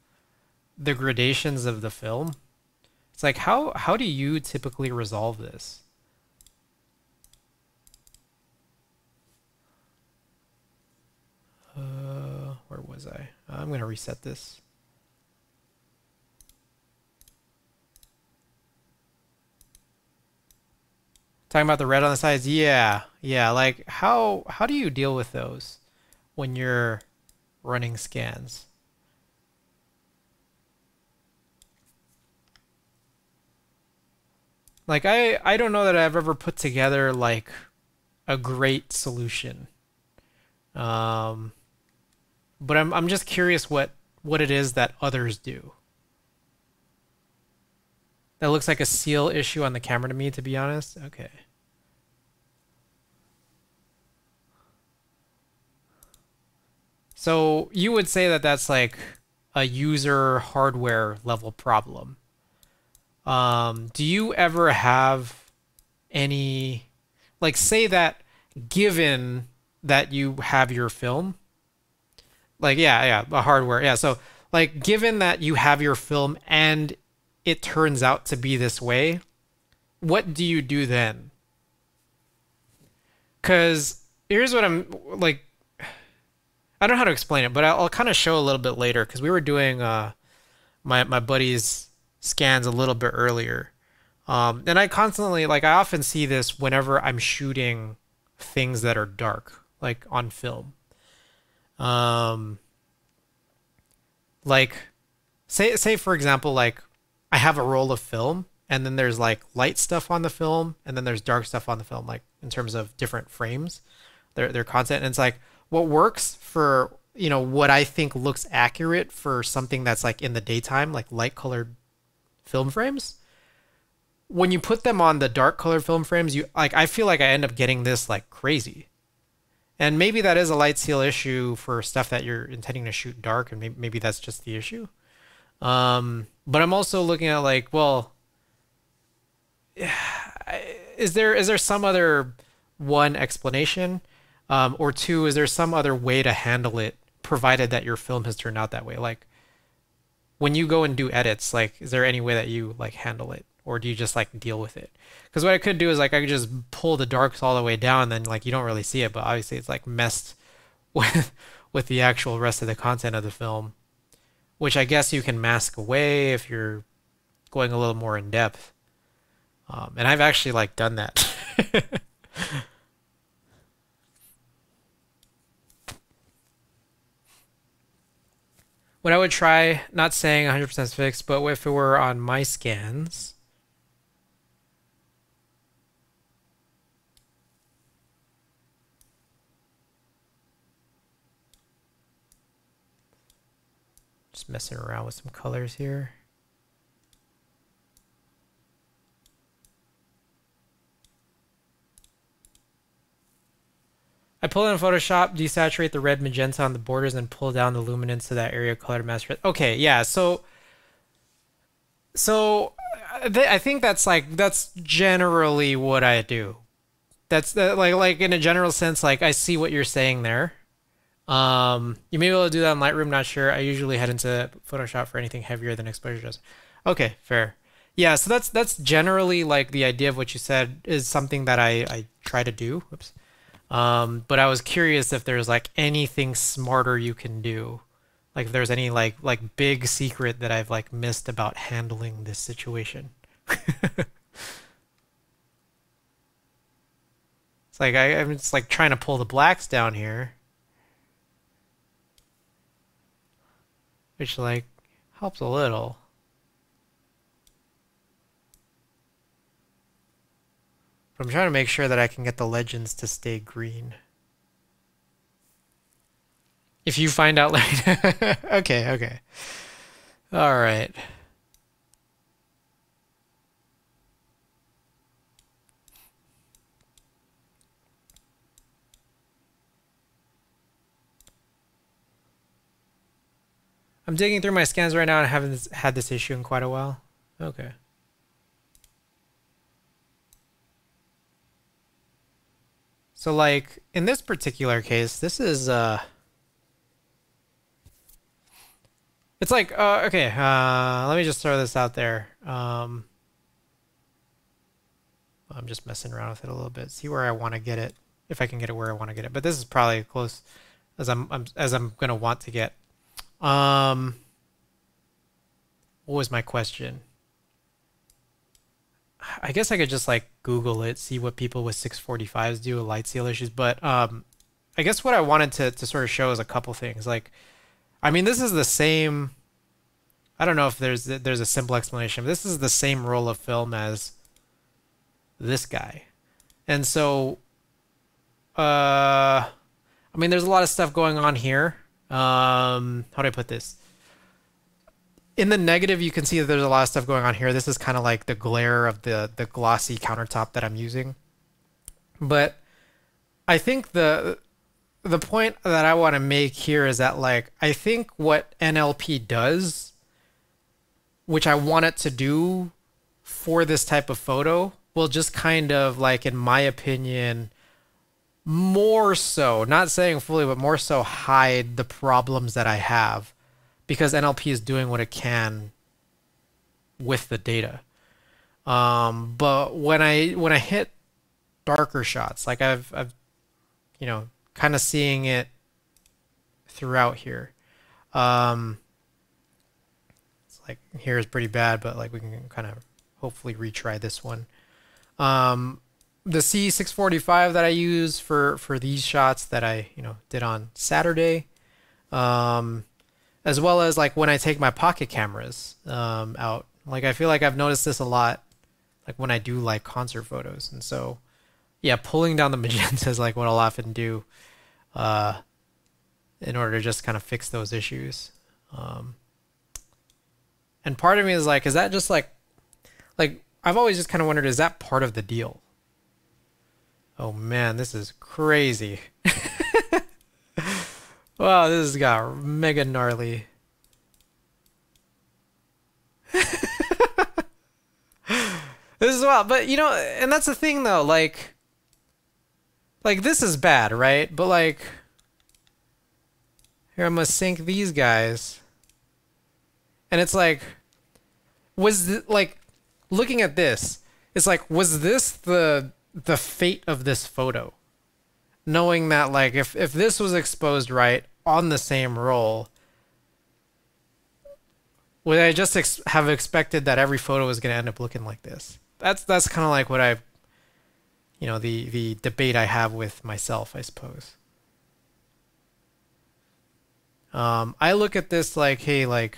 the gradations of the film, it's like how do you typically resolve this? Where was I? I'm gonna reset this. Talking about the red on the sides, yeah, like how do you deal with those when you're running scans? Like I don't know that I've ever put together like a great solution. But I'm just curious what it is that others do. That looks like a seal issue on the camera to me, to be honest. Okay. So you would say that that's like a user hardware level problem. Do you ever have any, like, say that given that you have your film, like, yeah, a hardware, yeah. So like, given that you have your film and it turns out to be this way, what do you do then? Because here's what I'm like, I don't know how to explain it, but I'll kind of show a little bit later, because we were doing my buddy's scans a little bit earlier. And I constantly, like, I often see this whenever I'm shooting things that are dark, like on film. Like, say for example, like, I have a roll of film, and then there's like light stuff on the film, and then there's dark stuff on the film, like in terms of different frames, their content. And it's like, what works for you know, what I think looks accurate for something that's like in the daytime, like light colored film frames. When you put them on the dark colored film frames, you like I feel like I end up getting this like crazy. And maybe that is a light seal issue for stuff that you're intending to shoot dark, and maybe that's just the issue. But I'm also looking at like, well, is there some other one explanation, or two, is there some other way to handle it, provided that your film has turned out that way? Like, when you go and do edits, like, is there any way that you like handle it, or do you just like deal with it? Because what I could do is like I could just pull the darks all the way down, then like you don't really see it, but obviously it's like messed with the actual rest of the content of the film, which I guess you can mask away if you're going a little more in depth. And I've actually like done that. What I would try, not saying 100% fixed, but if it were on my scans, just messing around with some colors here. I pull in Photoshop, desaturate the red magenta on the borders, and pull down the luminance to that area color to mask red. Okay, yeah, so I think that's generally what I do. That's like in a general sense, like I see what you're saying there. You may be able to do that in Lightroom, not sure. I usually head into Photoshop for anything heavier than exposure does. Okay, fair. Yeah, so that's generally like the idea of what you said is something that I try to do. Whoops. But I was curious if there's like anything smarter you can do. Like if there's any like big secret that I've like missed about handling this situation. It's like I'm just like trying to pull the blacks down here, which like helps a little. But I'm trying to make sure that I can get the legends to stay green. If you find out later. Okay. All right. I'm digging through my scans right now and I haven't had this issue in quite a while. Okay. So like in this particular case, this is it's like okay, let me just throw this out there. I'm just messing around with it a little bit, see where I want to get it, if I can get it where I want to get it. But this is probably close as I'm gonna want to get. What was my question? I guess I could just like Google it, see what people with 645s do with light seal issues. But I guess what I wanted to sort of show is a couple things. Like, I mean, this is the same. I don't know if there's a simple explanation. But this is the same roll of film as this guy, and so I mean, there's a lot of stuff going on here. How do I put this? In the negative, you can see that there's a lot of stuff going on here. This is kind of like the glare of the glossy countertop that I'm using. But I think the point that I want to make here is that like I think what NLP does, which I want it to do for this type of photo, will just kind of like, in my opinion, more so, not saying fully, but more so hide the problems that I have, because NLP is doing what it can with the data. But when I hit darker shots, like I've you know, kind of seeing it throughout here. It's like here is pretty bad, but like we can kind of hopefully retry this one. The C645 that I use for these shots that I did on Saturday, as well as like when I take my pocket cameras out. Like I feel like I've noticed this a lot, like when I do like concert photos, and so yeah, pulling down the magenta is like what I'll often do. in order to just kind of fix those issues. And part of me is like, is that just like I've always just kind of wondered, is that part of the deal? Oh man, this is crazy. Wow, this has got mega gnarly. This is wild, but you know, and that's the thing though, like this is bad, right? But like, here I'm gonna sync these guys, and it's like, like, looking at this, it's like, was this the fate of this photo? Knowing that, like, if this was exposed right on the same roll, would I just have expected that every photo was going to end up looking like this? That's kind of like what I, you know, the debate I have with myself, I suppose. I look at this like, hey, like,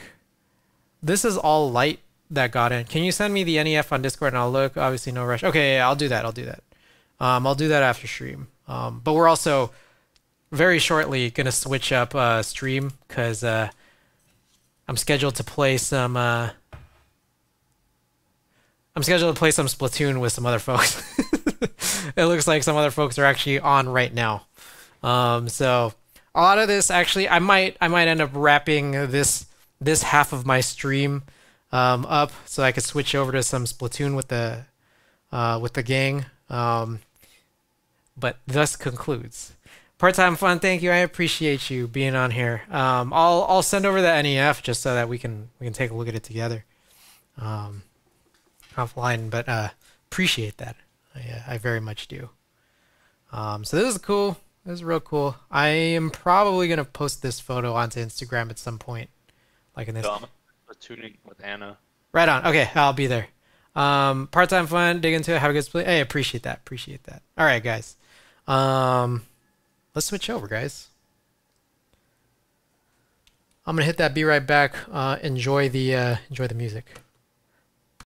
this is all light that got in. Can you send me the NEF on Discord and I'll look? Obviously, no rush. Okay, yeah, I'll do that. I'll do that. I'll do that after stream. But we're also very shortly gonna switch up stream because I'm scheduled to play some. I'm scheduled to play some Splatoon with some other folks. It looks like some other folks are actually on right now. So a lot of this actually, I might end up wrapping this half of my stream up so I could switch over to some Splatoon with the gang. But thus concludes Part-Time Fun. Thank you. I appreciate you being on here. I'll send over the NEF just so that we can take a look at it together offline. But appreciate that. I very much do. So this is cool. This is real cool. I am probably gonna post this photo onto Instagram at some point, like in this. Platooning with Anna. Right on. Okay, I'll be there. Part-Time Fun. Dig into it. Have a good split. Hey, appreciate that. Appreciate that. All right, guys. Let's switch over, guys. I'm gonna hit that. Be right back. Enjoy the music.